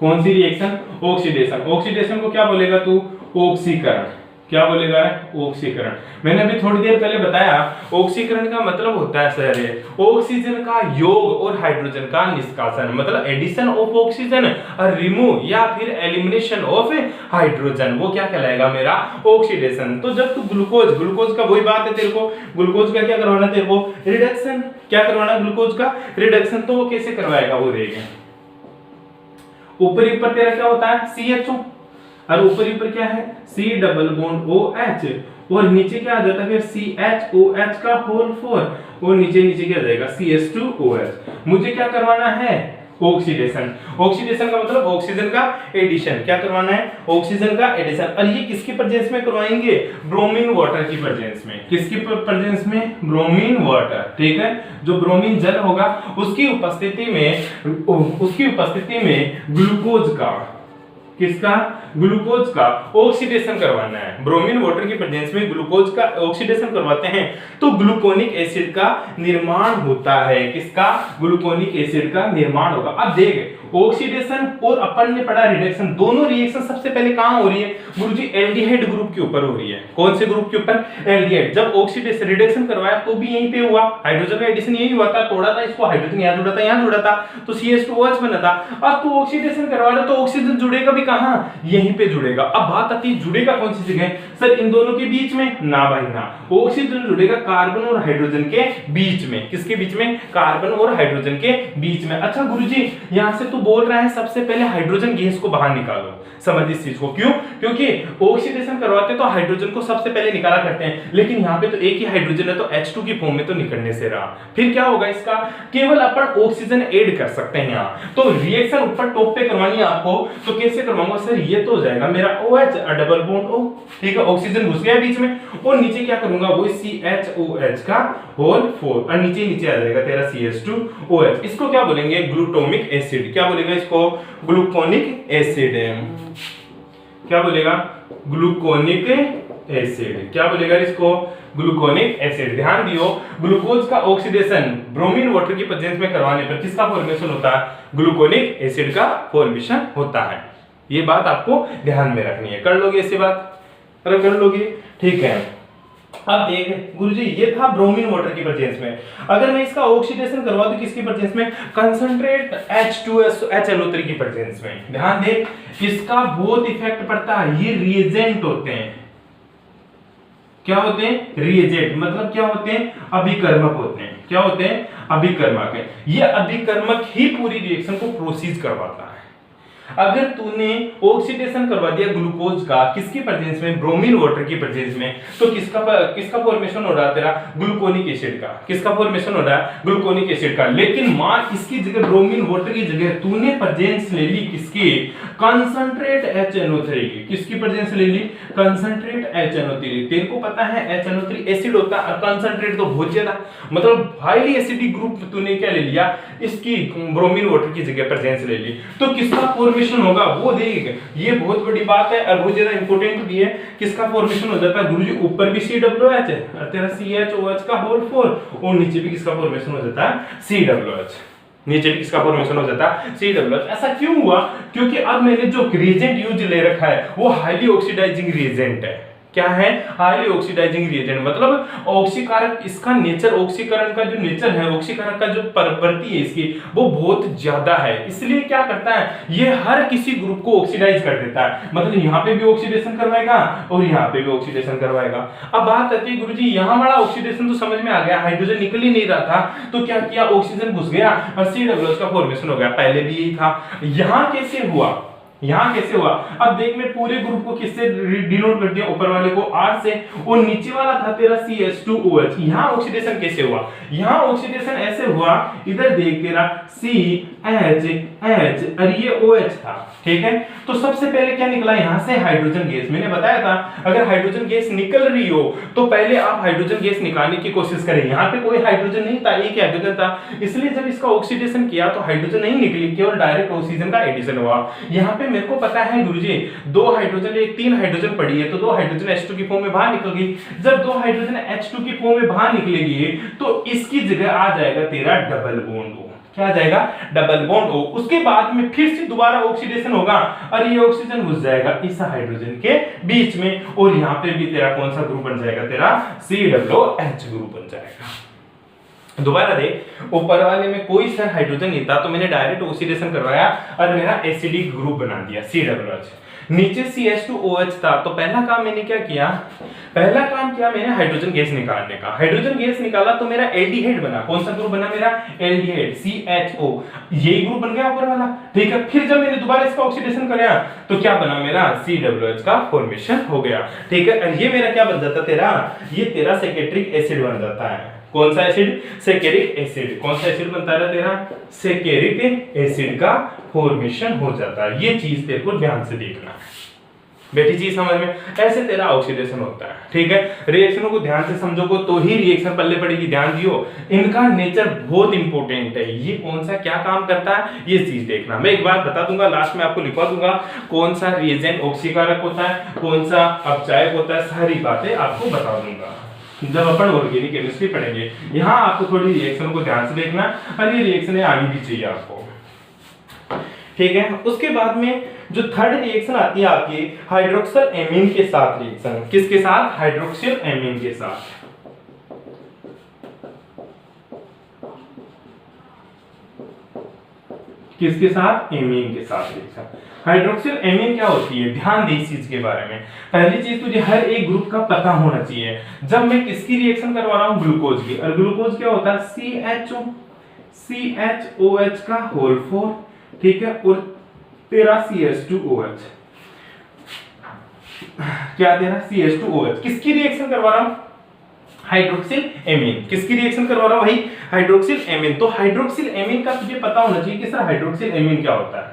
कौन सी रिएक्शन, ऑक्सीडेशन। ऑक्सीडेशन को क्या बोलेगा तू, ऑक्सीकरण, क्या बोलेगा, ऑक्सीकरण। मैंने अभी थोड़ी देर पहले बताया ऑक्सीकरण का मतलब होता है सर ऑक्सीजन का योग और हाइड्रोजन का निष्कासन, मतलब एडिशन ऑफ ऑक्सीजन और रिमूव या फिर एलिमिनेशन ऑफ हाइड्रोजन, वो क्या कहलाएगा मेरा, ऑक्सीडेशन। तो जब तू ग्लूकोज का वही बात है, तेरे को ग्लूकोज का क्या करवाना, तेरे को रिडक्शन, क्या करवाना, ग्लूकोज का रिडक्शन। तो वो कैसे करवाएगा वो देखें, ऊपर ऊपर तेरा क्या होता है, CHO और ऊपर क्या है, C डबल बॉन्ड OH और नीचे क्या आ जाता है फिर CHOH का होल 4 और नीचे क्या आ जाएगा CH2OH। मुझे क्या करवाना है, ऑक्सीडेशन। ऑक्सीडेशन का मतलब ऑक्सीजन का एडिशन, क्या करवाना है, ऑक्सीजन का एडिशन। और ये किसकी प्रेजेंस में करवाएंगे, ब्रोमीन वाटर की प्रेजेंस में। किसकी प्रेजेंस में, ब्रोमीन वाटर, ठीक है। जो ब्रोमीन जल होगा उसकी उपस्थिति में ग्लूकोज का, किसका, ग्लूकोज का ऑक्सीडेशन करवाना है। ब्रोमीन वाटर की प्रेजेंस में ग्लूकोज का ऑक्सीडेशन करवाते हैं तो ग्लूकोनिक एसिड का निर्माण होता है, किसका, ग्लूकोनिक एसिड का निर्माण होगा। अब देख ऑक्सीडेशन और अपन ने पढ़ा रिडक्शन, दोनों रिएक्शन सबसे पहले कहां हो रही है गुरुजी, एल्डिहाइड ग्रुप के ऊपर हो रही है। कौन से ग्रुप के ऊपर, एल्डिहाइड। जब ऑक्सीडेशन रिडक्शन करवाया तो भी यहीं पे हुआ, हाइड्रोजन का एडिशन यही हुआ था, तोड़ा था इसको, हाइड्रोजन यहां जुड़ा था, यहां जुड़ा था, तो CH2OH बना था। अब तो ऑक्सीडेशन करवा रहा तो ऑक्सीजन जुड़ेगा भी कहां, यहीं पे जुड़ेगा। अब बात आती है जुड़ेगा कौन सी जगह, सर इन दोनों के बीच में, ना भाई ना, ऑक्सीजन जुड़ेगा कार्बन और हाइड्रोजन के बीच में। किसके बीच में, कार्बन और हाइड्रोजन के बीच में। अच्छा गुरुजी यहां से तू बोल रहा है सबसे पहले हाइड्रोजन गैस को बाहर निकालो, समझ इस चीज को, क्यों, क्योंकि ऑक्सीडेशन करवाते तो हाइड्रोजन को सबसे पहले निकाला करते हैं, लेकिन यहाँ पे तो एक ही हाइड्रोजन है तो H2 की फॉर्म में तो निकलने से रहा। फिर क्या होगा इसका, केवल अपन ऑक्सीजन ऐड कर सकते हैं यहाँ। तो रिएक्शन ऊपर टॉप पे करवानी है आपको, तो कैसे करवाऊंगा सर ये तो हो जाएगा मेरा OH डबल बॉन्ड O, ठीक है, ऑक्सीजन घुस गया बीच में, और नीचे क्या करूंगा वो CHOH का होल 4, और नीचे नीचे आ जाएगा तेरा CH2OH। इसको क्या बोलेंगे, ग्लूटामिक एसिड। क्या बोलेगा इसको, ग्लूकोनिक एसिड। क्या बोलेगा, ग्लूकोनिक एसिड। क्या बोलेगा इसको, ग्लूकोनिक एसिड। ध्यान दियो, ग्लूकोज का ऑक्सीडेशन ब्रोमीन वाटर की प्रेजेंस में करवाने पर किसका फॉर्मेशन होता है, ग्लूकोनिक एसिड का फॉर्मेशन होता है। ये बात आपको ध्यान में रखनी है। कर लोगे ऐसी बात, अगर कर लोगे ठीक है। अब देख गुरुजी, ये था ब्रोमीन वाटर की प्रेजेंस में। अगर मैं इसका ऑक्सीडेशन करवा दूं किसकी प्रेजेंस में, कंसंट्रेट H2HNO3 की प्रेजेंस में। ध्यान दे, इसका बहुत इफेक्ट पड़ता है। ये रिएजेंट होते हैं। क्या होते हैं, रिएजेंट। मतलब क्या होते हैं, अभिकर्मक होते हैं। क्या होते हैं, अभिकर्मक है। ये अभिकर्मक ही पूरी रिएक्शन को प्रोसीड करवाता है। अगर तूने ऑक्सीडेशन करवा दिया ग्लूकोज का किसकी प्रेजेंस में, ब्रोमीन वाटर की प्रेजेंस में, तो किसका फॉर्मेशन हो रहा है तेरा, ग्लूकोनिक एसिड का। किसका फॉर्मेशन हो रहा है, ग्लूकोनिक एसिड का। लेकिन मान इसकी जगह ब्रोमीन वाटर की जगह तूने प्रेजेंस ले ली किसकी, कंसंट्रेट HNO3 की। किसकी प्रेजेंस ले ली, कंसंट्रेट HNO3। तेरे को पता है HNO3 एसिड होता है और कंसंट्रेट तो बहुत ज्यादा, मतलब हाईली एसिडिक ग्रुप तूने क्या ले लिया, इसकी ब्रोमीन वाटर की जगह प्रेजेंस ले ली, तो किसका फॉर्मेशन होगा वो देख। ये बहुत बड़ी बात है और बहुत ज्यादा इंपॉर्टेंट भी है। किसका फॉर्मेशन हो जाता है गुरुजी, ऊपर भी COH है और तेरा CHOH का होल 4, और नीचे भी किसका फॉर्मेशन हो जाता है, COH। नीचे भी किसका फॉर्मेशन हो जाता है, COH। ऐसा क्यों हुआ, क्योंकि अब मैंने जो रिएजेंट यूज ले रखा है वो हाईली ऑक्सीडाइजिंग रिएजेंट है। क्या है, हाईली ऑक्सीडाइजिंग रिएजेंट। मतलब ऑक्सीकारक, इसका नेचर, ऑक्सीकरण का जो नेचर है, ऑक्सीकारक का जो प्रवृत्ति है इसकी, वो बहुत ज्यादा है। इसलिए क्या करता है, ये हर किसी ग्रुप को ऑक्सीडाइज कर देता है। मतलब यहाँ पे भी ऑक्सीडेशन करवाएगा और यहाँ पे भी ऑक्सीडेशन करवाएगा। अब बात आती है गुरुजी, यहाँ वाला ऑक्सीडेशन तो समझ में आ गया, हाइड्रोजन निकल ही नहीं रहा था, तो क्या किया, ऑक्सीजन घुस गया और COH का फॉर्मेशन हो गया। पहले भी यही था। यहाँ कैसे हुआ, यहां कैसे हुआ, अब देख मैं पूरे ग्रुप को किससे डिनोट कर दिया, ऊपर वाले को R से, और नीचे वाला था तेरा CH2OH। यहां ऑक्सीडेशन कैसे हुआ, यहां ऑक्सीडेशन ऐसे हुआ, इधर देख तेरा CHH और ये OH था, ठीक है। तो सबसे पहले क्या निकला यहां से, हाइड्रोजन गैस। मैंने बताया था अगर हाइड्रोजन गैस निकल रही हो तो पहले आप हाइड्रोजन गैस निकालने की कोशिश करें। यहां पे कोई हाइड्रोजन नहीं था, एक हाइड्रोजन था, इसलिए जब इसका ऑक्सीडेशन किया तो हाइड्रोजन नहीं निकली, केवल डायरेक्ट ऑक्सीजन का एडिशन हुआ। यहां पे मेरे को पता है गुरुजी, 2 हाइड्रोजन, एक 3 हाइड्रोजन पड़ी है, तो 2 हाइड्रोजन H2 की फॉर्म में बाहर निकल गई। जब 2 हाइड्रोजन H2 की फॉर्म में बाहर निकलेगी तो इसकी जगह आ जाएगा तेरा डबल बॉन्ड O। क्या आ जाएगा, डबल बॉन्ड O। उसके बाद में फिर से दोबारा ऑक्सीडेशन होगा और ये ऑक्सीजन घुस जाएगा इस हाइड्रोजन के बीच में, और यहाँ पे भी तेरा कौन सा ग्रुप बन जाएगा, तेरा COH ग्रुप बन जाएगा। दोबारा देख, ऊपर वाले में कोई सा हाइड्रोजन नहीं था, तो मैंने डायरेक्ट ऑक्सीडेशन करवाया और मेरा एसिडिक ग्रुप बना दिया COH। नीचे CH2OH था, तो पहला काम मैंने क्या किया, पहला काम किया मैंने हाइड्रोजन गैस निकालने का। हाइड्रोजन गैस निकाला तो मेरा एल्डिहाइड बना। कौन सा ग्रुप बना मेरा, एल्डिहाइड, CHO। यही ग्रुप बन गया ऊपर वाला, ठीक है। फिर जब मैंने दोबारा इसका ऑक्सीडेशन कराया तो क्या बना मेरा, COH का फॉर्मेशन हो गया, ठीक है। और ये मेरा क्या बन जाता तेरा, ये तेरा सेकेट्रिक एसिड बन जाता है। कौन सा एसिड, सेकेरिक एसिड। कौन सा एसिड बनता है तेरा, सेकेरिक एसिड का फॉर्मेशन हो जाता है। ये चीज तेरे को ध्यान से देखना है, बेटी चीज समझ में। ऐसे तेरा ऑक्सीडेशन होता है, ठीक है। रिएक्शनों को ध्यान से समझोगे तो ही रिएक्शन पल्ले पड़ेगी। ध्यान दियो, इनका नेचर बहुत इंपॉर्टेंट है। ये कौन सा क्या काम करता है ये चीज देखना। मैं एक बार बता दूंगा, लास्ट में आपको लिखवा दूंगा कौन सा रिएजेंट ऑक्सीकारक होता है, कौन सा अपचायक होता है, सारी बातें आपको बता दूंगा जब अपन ऑर्गेनिक केमिस्ट्री पढ़ेंगे। यहाँ आपको थोड़ी रिएक्शन को ध्यान से देखना और ये रिएक्शन आनी भी चाहिए आपको, ठीक है। उसके बाद में जो थर्ड रिएक्शन आती है आपकी हाइड्रोक्सिल एमीन के साथ रिएक्शन। किसके साथ, हाइड्रोक्सिल एमीन के साथ। किसके साथ, एमीन के साथ रिएक्शन। हाइड्रोक्सिल एमीन क्या होती है, ध्यान दे इस चीज के बारे में। पहली चीज तुझे हर एक ग्रुप का पता होना चाहिए। जब मैं किसकी रिएक्शन करवा रहा हूं, ग्लूकोज की, और ग्लूकोज क्या होता है, CHOH का होल 4, ठीक है, और तेरा CH2OH। क्या तेरा CH2OH किसकी रिएक्शन करवा रहा हूं, हाइड्रोक्सिल एमीन। किसकी रिएक्शन करवा रहा हूं भाई, हाइड्रोक्सिल एमीन। तो हाइड्रोक्सिल एमीन का तुझे पता होना चाहिए कि सर हाइड्रोक्सिल एमीन क्या होता है।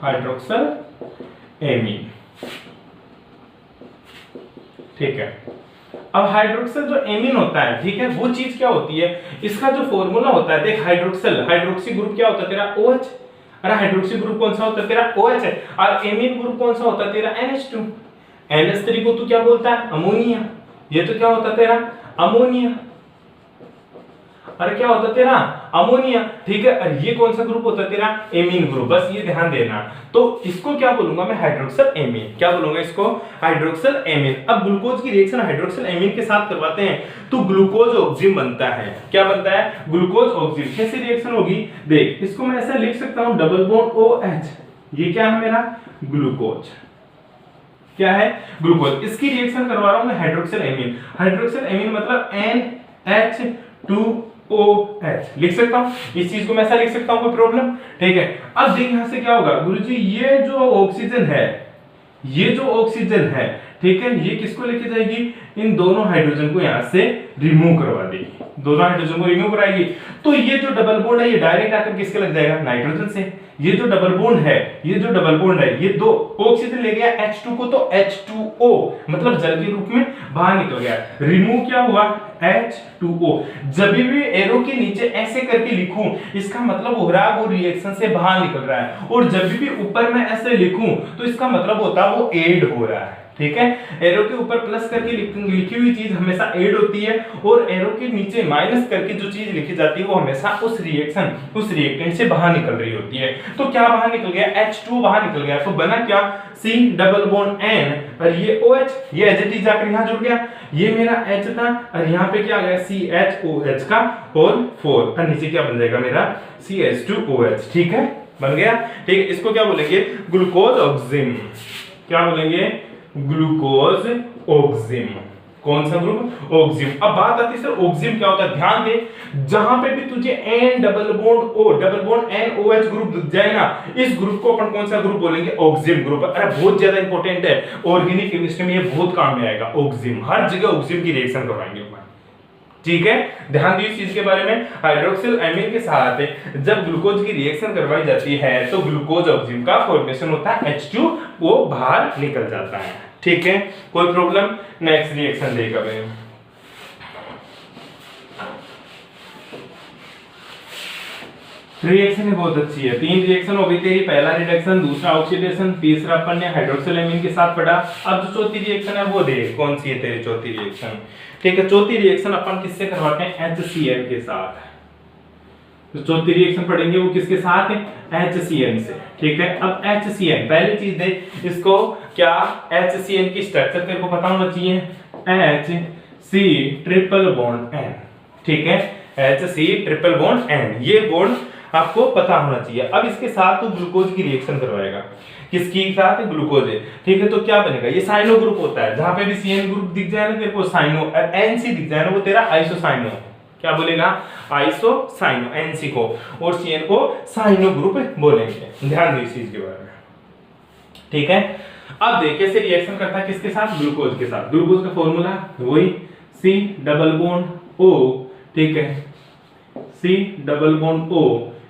Hydroxyl amine. ठीक है, अब हाइड्रोक्सल जो एमीन होता है, ठीक है, वो चीज क्या होती है, इसका जो फॉर्मूला होता है, देख हाइड्रोक्सल, हाइड्रोक्सी ग्रुप क्या होता है तेरा OH, अरे हाइड्रोक्सी ग्रुप कौन सा होता है तेरा OH है, और एमीन ग्रुप कौन सा होता है तेरा NH2। NH3 को तू क्या बोलता है, अमोनिया, ये तो क्या होता है तेरा अमोनिया, अरे क्या होता है तेरा अमोनिया। ठीक है, और ये कौन सा ग्रुप होता है तेरा एमीन ग्रुप, बस ये ध्यान देना। तो इसको क्या बोलूंगा मैं, हाइड्रोक्सल एमीन, क्या बोलूंगा इसको, हाइड्रोक्सल एमीन। अब ग्लूकोज की रिएक्शन हाइड्रोक्सल एमीन के साथ करवाते हैं तो ग्लूकोज ऑक्सिम बनता है, क्या बनता है, ग्लूकोज ऑक्सिम। कैसे रिएक्शन होगी, देख इसको मैं ऐसा लिख सकता हूं, डबल बॉन्ड OH, ये क्या है मेरा ग्लूकोज, क्या है ग्लूकोज। इसकी रिएक्शन करवा रहा हूं मैं हाइड्रोक्सल एमीन, हाइड्रोक्सल एमीन मतलब NH2OH लिख सकता हूं, इस चीज को मैं ऐसा लिख सकता हूं, कोई प्रॉब्लम। ठीक है, अब देख यहां से क्या होगा गुरुजी, ये जो ऑक्सीजन है, ये जो ऑक्सीजन है, ठीक है, ये किसको लेके जाएगी, इन दोनों हाइड्रोजन को यहां से रिमूव करवा देगी, दोनों हाइड्रोजन को रिमूव कराएगी। तो ये जो डबल बॉन्ड है ये डायरेक्ट आकर किसके लग जाएगा, नाइट्रोजन से। ये जो डबल बॉन्ड है, ये जो डबल बॉन्ड है, ये दो ऑक्सीजन ले गया H2 को, तो H2O मतलब जल के रूप में बाहर निकल गया, रिमूव क्या हुआ H2O। जब भी एरो के नीचे ऐसे करके लिखूं, इसका मतलब हो रहा है वो रिएक्शन से बाहर निकल रहा है, और जब भी ऊपर मैं ऐसे लिखूं तो इसका मतलब होता है वो ऐड हो रहा है। ठीक है, एरो के ऊपर प्लस करके लिखी हुई चीज हमेशा ऐड होती है, और एरो के नीचे माइनस करके जो चीज लिखी जाती है वो हमेशा उस रिएक्शन, उस रिएक्टेंट से बाहर निकल रही होती है। तो क्या बाहर निकल गया, H2 बाहर निकल गया, तो बना क्या, C डबल बॉन्ड N, और ये OH, ये एज इट इज जाकर यहाँ जुड़ गया, ये मेरा H था, और यहाँ पे क्या आ गया CHOH का होल 4, और नीचे क्या बन जाएगा मेरा CH2OH। ठीक है, बन गया। ठीक है, इसको क्या बोलेंगे, ग्लूकोज ऑक्सिम, क्या बोलेंगे, ग्लूकोज ऑक्सिम। कौन सा ग्रुप, ऑक्सिम। अब बात आती है सर ऑक्सिम क्या होता है, ध्यान दे, जहां पे भी तुझे N double bond O double bond NOH group दिख जाए ना, इस ग्रुप को अपन कौन सा ग्रुप बोलेंगे, ऑक्सिम ग्रुप। अरे बहुत ज्यादा इंपॉर्टेंट है, ऑर्गेनिक केमिस्ट्री में ये बहुत काम में आएगा, ऑक्सिम, हर जगह ऑक्सिम की रिएक्शन करवाएंगे अपन। ठीक है, ध्यान दिए इस चीज के बारे में। हाइड्रोक्सिल एमीन के साथ जब ग्लूकोज की रिएक्शन करवाई जाती है तो ग्लूकोज ऑक्सिम का फॉर्मेशन होता है, H2 वो बाहर निकल जाता है। ठीक है, कोई प्रॉब्लम। नेक्स्ट रिएक्शन देखा भाई, रिएक्शन बहुत अच्छी है, 3 रिएक्शन हो गई तेरी, पहला रिडक्शन, दूसरा ऑक्सीडेशन, तीसरा अपन ने हाइड्रोक्सिल एमीन के साथ पढ़ा। अब जो चौथी रिएक्शन है वो देख, कौन सी है तेरी चौथी रिएक्शन। ठीक है, चौथी रिएक्शन अपन किससे करवाते हैं, HCl के साथ। तो चौथी रिएक्शन पढ़ेंगे वो किसके साथ है, HCl से। ठीक है, अब HCl पहली चीज देख, इसको क्या HCl की स्ट्रक्चर तेरे को पता होना चाहिए, HC ट्रिपल बॉन्ड N। ठीक है, HC ट्रिपल बॉन्ड N, ये बॉन्ड आपको पता होना चाहिए। अब इसके साथ तो ग्लूकोज की रिएक्शन करवाएगा, किसकी साथ, ग्लूकोज है। ठीक है, तो क्या बनेगा, ये साइनो ग्रुप होता है, जहां पे भी CN ग्रुप दिख जाए ना तेरे को, साइनो NC दिख जाए ना, वो तेरा आइसोसाइनो, क्या बोलेगा, आइसोसाइनो, NC को, और CN को साइनो ग्रुप बोलेंगे। ध्यान दो इस चीज के बारे में। ठीक है, अब देख कैसे रिएक्शन करता है, किसके साथ, ग्लूकोज के साथ। ग्लूकोज का फॉर्मूला वही C डबल बॉन्ड O। ठीक है, C डबल बॉन्ड O,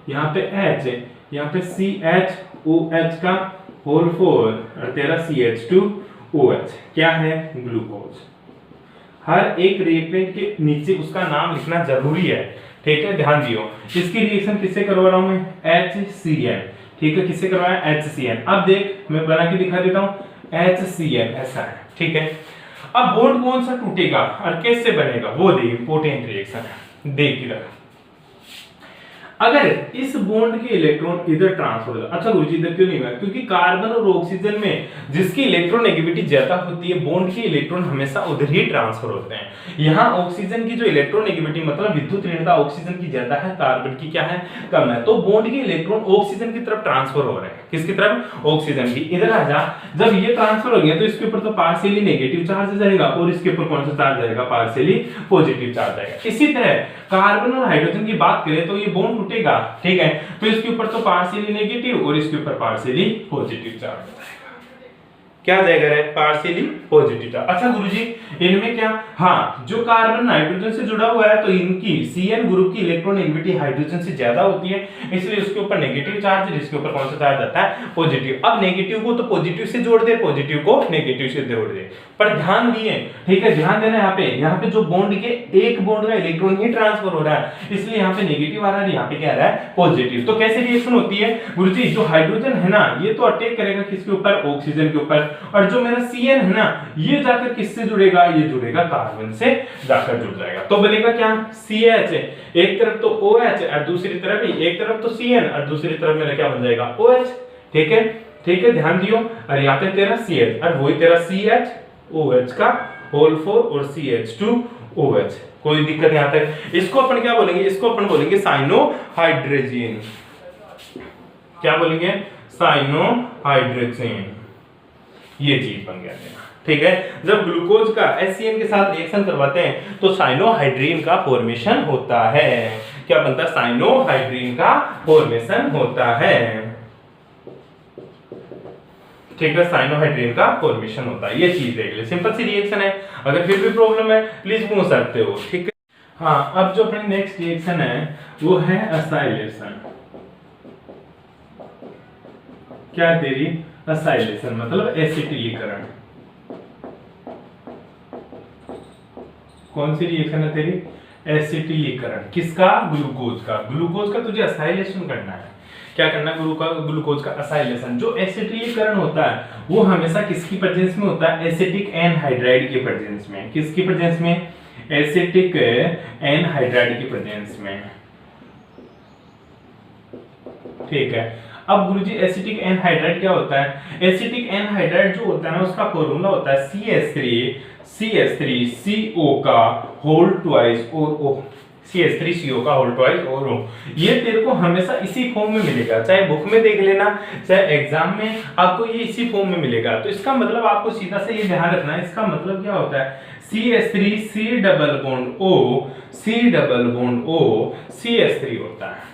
यहाँ पे H, यहाँ पे CHOH का होल 4, और तेरा CH2OH, क्या है, ग्लूकोज। हर एक रिएक्टेंट के नीचे उसका नाम लिखना जरूरी है। ठीक है, ध्यान दियो। इसकी रिएक्शन किससे करवा रहा हूं मैं, HCl। ठीक है, किससे करवाया, HCl। अब देख मैं बना के दिखा देता हूं, HCl ऐसा है। ठीक है, अब बॉन्ड कौन सा टूटेगा और कैसे बनेगा वो देख, इंपॉर्टेंट रिएक्शन है, देख इधर। अगर इस बॉन्ड के इलेक्ट्रॉन इधर ट्रांसफर हो जाए, अच्छा गुरुजी इधर क्यों नहीं हुआ, क्योंकि कार्बन और ऑक्सीजन में जिसकी इलेक्ट्रोनेगेटिविटी ज्यादा होती है, बॉन्ड के इलेक्ट्रॉन हमेशा उधर ही ट्रांसफर होते हैं। यहाँ ऑक्सीजन की जो इलेक्ट्रोनेगेटिविटी मतलब विद्युत ऋणता ऑक्सीजन की ज्यादा है, कार्बन की क्या है, कम है, तो बॉन्ड के इलेक्ट्रॉन ऑक्सीजन की तरफ ट्रांसफर हो रहे हैं, किसकी तरफ, ऑक्सीजन की। इधर आ जा, जब ये ट्रांसफर हो गया तो इसके ऊपर तो पार्शियली नेगेटिव चार्ज जाएगा, और इसके ऊपर कौन सा चार्ज जाएगा, पार्शियली पॉजिटिव चार्ज आएगा। इसी तरह कार्बन और हाइड्रोजन की बात करें तो ये बॉन्ड टूटेगा, ठीक है, तो इसके ऊपर तो पार्शियली नेगेटिव और इसके ऊपर पार्शियली पॉजिटिव चार्ज जाएगा। क्या आ जाएगा रे, पार्शियली पॉजिटिव था। अच्छा गुरुजी इनमें क्या, हाँ जो कार्बन नाइट्रोजन से जुड़ा हुआ है तो इनकी Cn ग्रुप की इलेक्ट्रोनेगेटिविटी हाइड्रोजन से ज्यादा होती है, इसलिए उसके ऊपर नेगेटिव चार्ज, जिसके ऊपर कौन सा चार्ज आता है, पॉजिटिव। अब नेगेटिव को तो पॉजिटिव से जोड़ दे, पॉजिटिव को नेगेटिव से जोड़ दे। पर ध्यान दिए, ठीक है, ध्यान देना यहाँ पे जो बॉन्ड के एक बॉन्ड का इलेक्ट्रॉन ही ट्रांसफर हो रहा है, इसलिए यहाँ पे नेगेटिव आ रहा है, यहाँ पे क्या आ रहा है, पॉजिटिव। तो कैसे रिएक्शन होती है गुरुजी, जो हाइड्रोजन है ना ये तो अटैक करेगा किसके ऊपर, ऑक्सीजन के ऊपर, और जो मेरा Cn है ना ये जाकर किससे जुड़ेगा, ये जुड़ेगा कार्बन से जाकर जुड़ जाएगा। तो बनेगा क्या, CH, एक तरफ तो OH और दूसरी तरफ एक तरफ तो Cn और दूसरी तरफ मेरा क्या बन जाएगा, OH। ठीक है, ठीक है, ध्यान दियो। और यहाँ पे तेरा CH और वही तेरा CH OH का होल 4 और CH2 OH, कोई दिक्कत यहाँ तक। इसको अपन क्या बोलेंगे, इसको अपन बोलेंगे साइनोहाइड्रोजन। क्या बोलेंगे, साइनोहाइड्रोजन, ये चीज बन गया है। ठीक है, जब ग्लूकोज का HCN के साथ रिएक्शन करवाते हैं तो साइनोहाइड्रीन का फॉर्मेशन होता है। क्या बनता है, साइनोहाइड्रीन का फॉर्मेशन होता है। ठीक है, साइनोहाइड्रीन का फॉर्मेशन होता है, ये चीज देख ले, सिंपल सी रिएक्शन है। अगर फिर भी प्रॉब्लम है प्लीज पूछ सकते हो। ठीक है, हाँ अब जो अपनी नेक्स्ट रिएक्शन है वो है असाइलेशन। क्या तेरी, असाइलेशन मतलब एसिटिलीकरण। कौन सी रिएक्शन है तेरी, एसिटिलीकरण। किसका, ग्लूकोज का। ग्लूकोज का तुझे असाइलेशन करना है। क्या करना है, ग्लूकोज का असाइलेशन। जो एसिटिलीकरण होता है वो हमेशा किसकी प्रेजेंस में होता है, एसिटिक एनहाइड्राइड की प्रेजेंस में। किसकी प्रेजेंस में, एसिटिक एनहाइड्राइड की प्रेजेंस में। ठीक है, अब गुरुजी एसिटिक एनहाइड्राइड क्या होता है, एसिटिक एनहाइड्राइड जो होता है ना उसका फॉर्मूला होता है CH3CO का होल ट्वाइस और O, CH3CO का होल ट्वाइस और O। ये तेरे को हमेशा इसी फॉर्म में मिलेगा, चाहे बुक में देख लेना चाहे एग्जाम में, आपको ये इसी फॉर्म में मिलेगा। तो इसका मतलब आपको सीधा से ये ध्यान रखना है, इसका मतलब क्या होता है, CH3 C double bond O C double bond O CH3 होता है।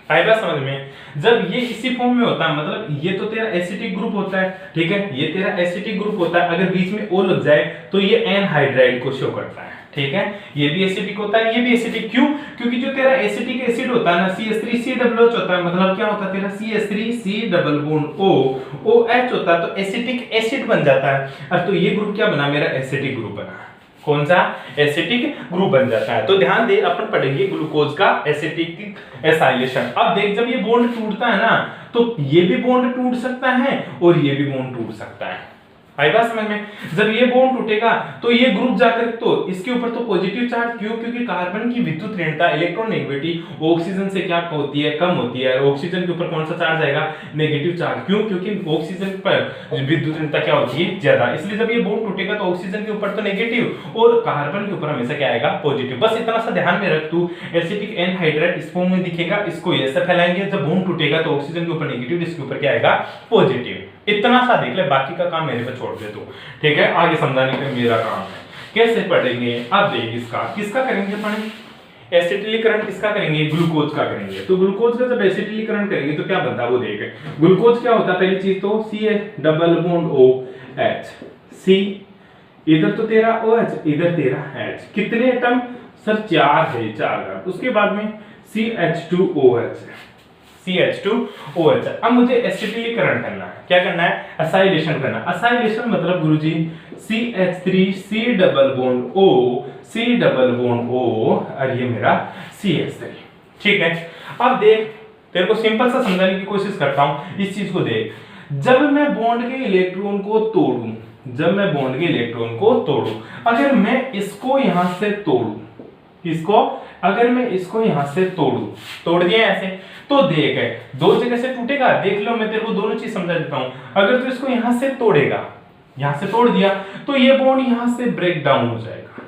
आएगा समझ में, जब ये इसी फॉर्म में होता है मतलब ये तो तेरा एसिटिक ग्रुप होता है। ठीक है, ये तेरा एसिटिक ग्रुप होता है, अगर बीच में O लग जाए तो ये एनहाइड्राइड को शो करता है। ठीक है, ये भी एसिटिक होता है, ये भी एसिटिक। क्यों, क्योंकि जो तेरा एसिटिक एसिड होता है ना CH3COOH होता है, मतलब क्या होता है तेरा CH3C double bond O OH होता है, तो एसिटिक एसिड बन जाता है। और तो ये ग्रुप क्या बना, मेरा एसिटिक ग्रुप बना। कौन सा, एसिटिक ग्रुप बन जाता है। तो ध्यान दे, अपन पढ़ेंगे ग्लूकोज का एसिटिक एसाइलेशन। अब देख, जब ये बॉन्ड टूटता है ना तो ये भी बॉन्ड टूट सकता है और ये भी बॉन्ड टूट सकता है। आएगा समझ में, जब ये बॉन्ड टूटेगा तो ये ग्रुप जाकर तो इसके ऊपर तो पॉजिटिव चार्ज, क्यों, क्योंकि कार्बन की विद्युत ऋणता इलेक्ट्रोनेगेटिविटी ऑक्सीजन से क्या होती है, कम होती है। और ऑक्सीजन के ऊपर कौन सा चार्ज आएगा, नेगेटिव चार्ज। क्यों, क्योंकि ऑक्सीजन पर विद्युत ऋणता क्या होती है, ज्यादा। इसलिए जब ये बॉन्ड टूटेगा तो ऑक्सीजन के ऊपर तो नेगेटिव और कार्बन के ऊपर हमेशा क्या आएगा, पॉजिटिव। बस इतना सा ध्यान में रख तू, एसिटिक एनहाइड्राइड इस फॉर्म में दिखेगा, इसको ऐसे फैलाएंगे, जब बॉन्ड टूटेगा तो ऑक्सीजन के ऊपर नेगेटिव, इसके ऊपर क्या आएगा, पॉजिटिव। इतना सा देख ले, बाकी का काम मेरे पे छोड़ दे तू। ठीक है, आगे समझाने का मेरा काम है। कैसे पढ़ेंगे, अब देख, इसका किसका करेंगे अपन, एसिटिलीकरण किसका करेंगे, ग्लूकोज का करेंगे। तो ग्लूकोज का जब एसिटिलीकरण करेंगे तो क्या बनता है वो देख। ग्लूकोज क्या होता है, पहली चीज तो CH double bond OH, C इधर तो तेरा OH इधर तेरा H, कितने एटम सर, 4 है, 4। उसके बाद में CH2OH CH2OH। अब मुझे एसिटिलीकरण करना है, क्या करना है, असाइलेशन करना। असाइलेशन मतलब गुरुजी CH3C double bond O C double bond O और ये मेरा CH3। ठीक है, अब देख, तेरे को सिंपल सा समझाने की कोशिश करता हूं, इस चीज को देख। जब मैं बॉन्ड के इलेक्ट्रॉन को तोड़ूं, जब मैं बॉन्ड के इलेक्ट्रॉन को तोड़ूं, अगर मैं इसको यहां से तोड़ूं, इसको अगर मैं इसको यहां से तोड़ दिया ऐसे, तो देख है दो जगह से टूटेगा। देख लो, मैं तेरे को दोनों चीज समझा देता हूं। अगर तू इसको यहां से तोड़ेगा, यहां से तोड़ दिया तो ये बॉन्ड यहां से ब्रेक डाउन हो जाएगा।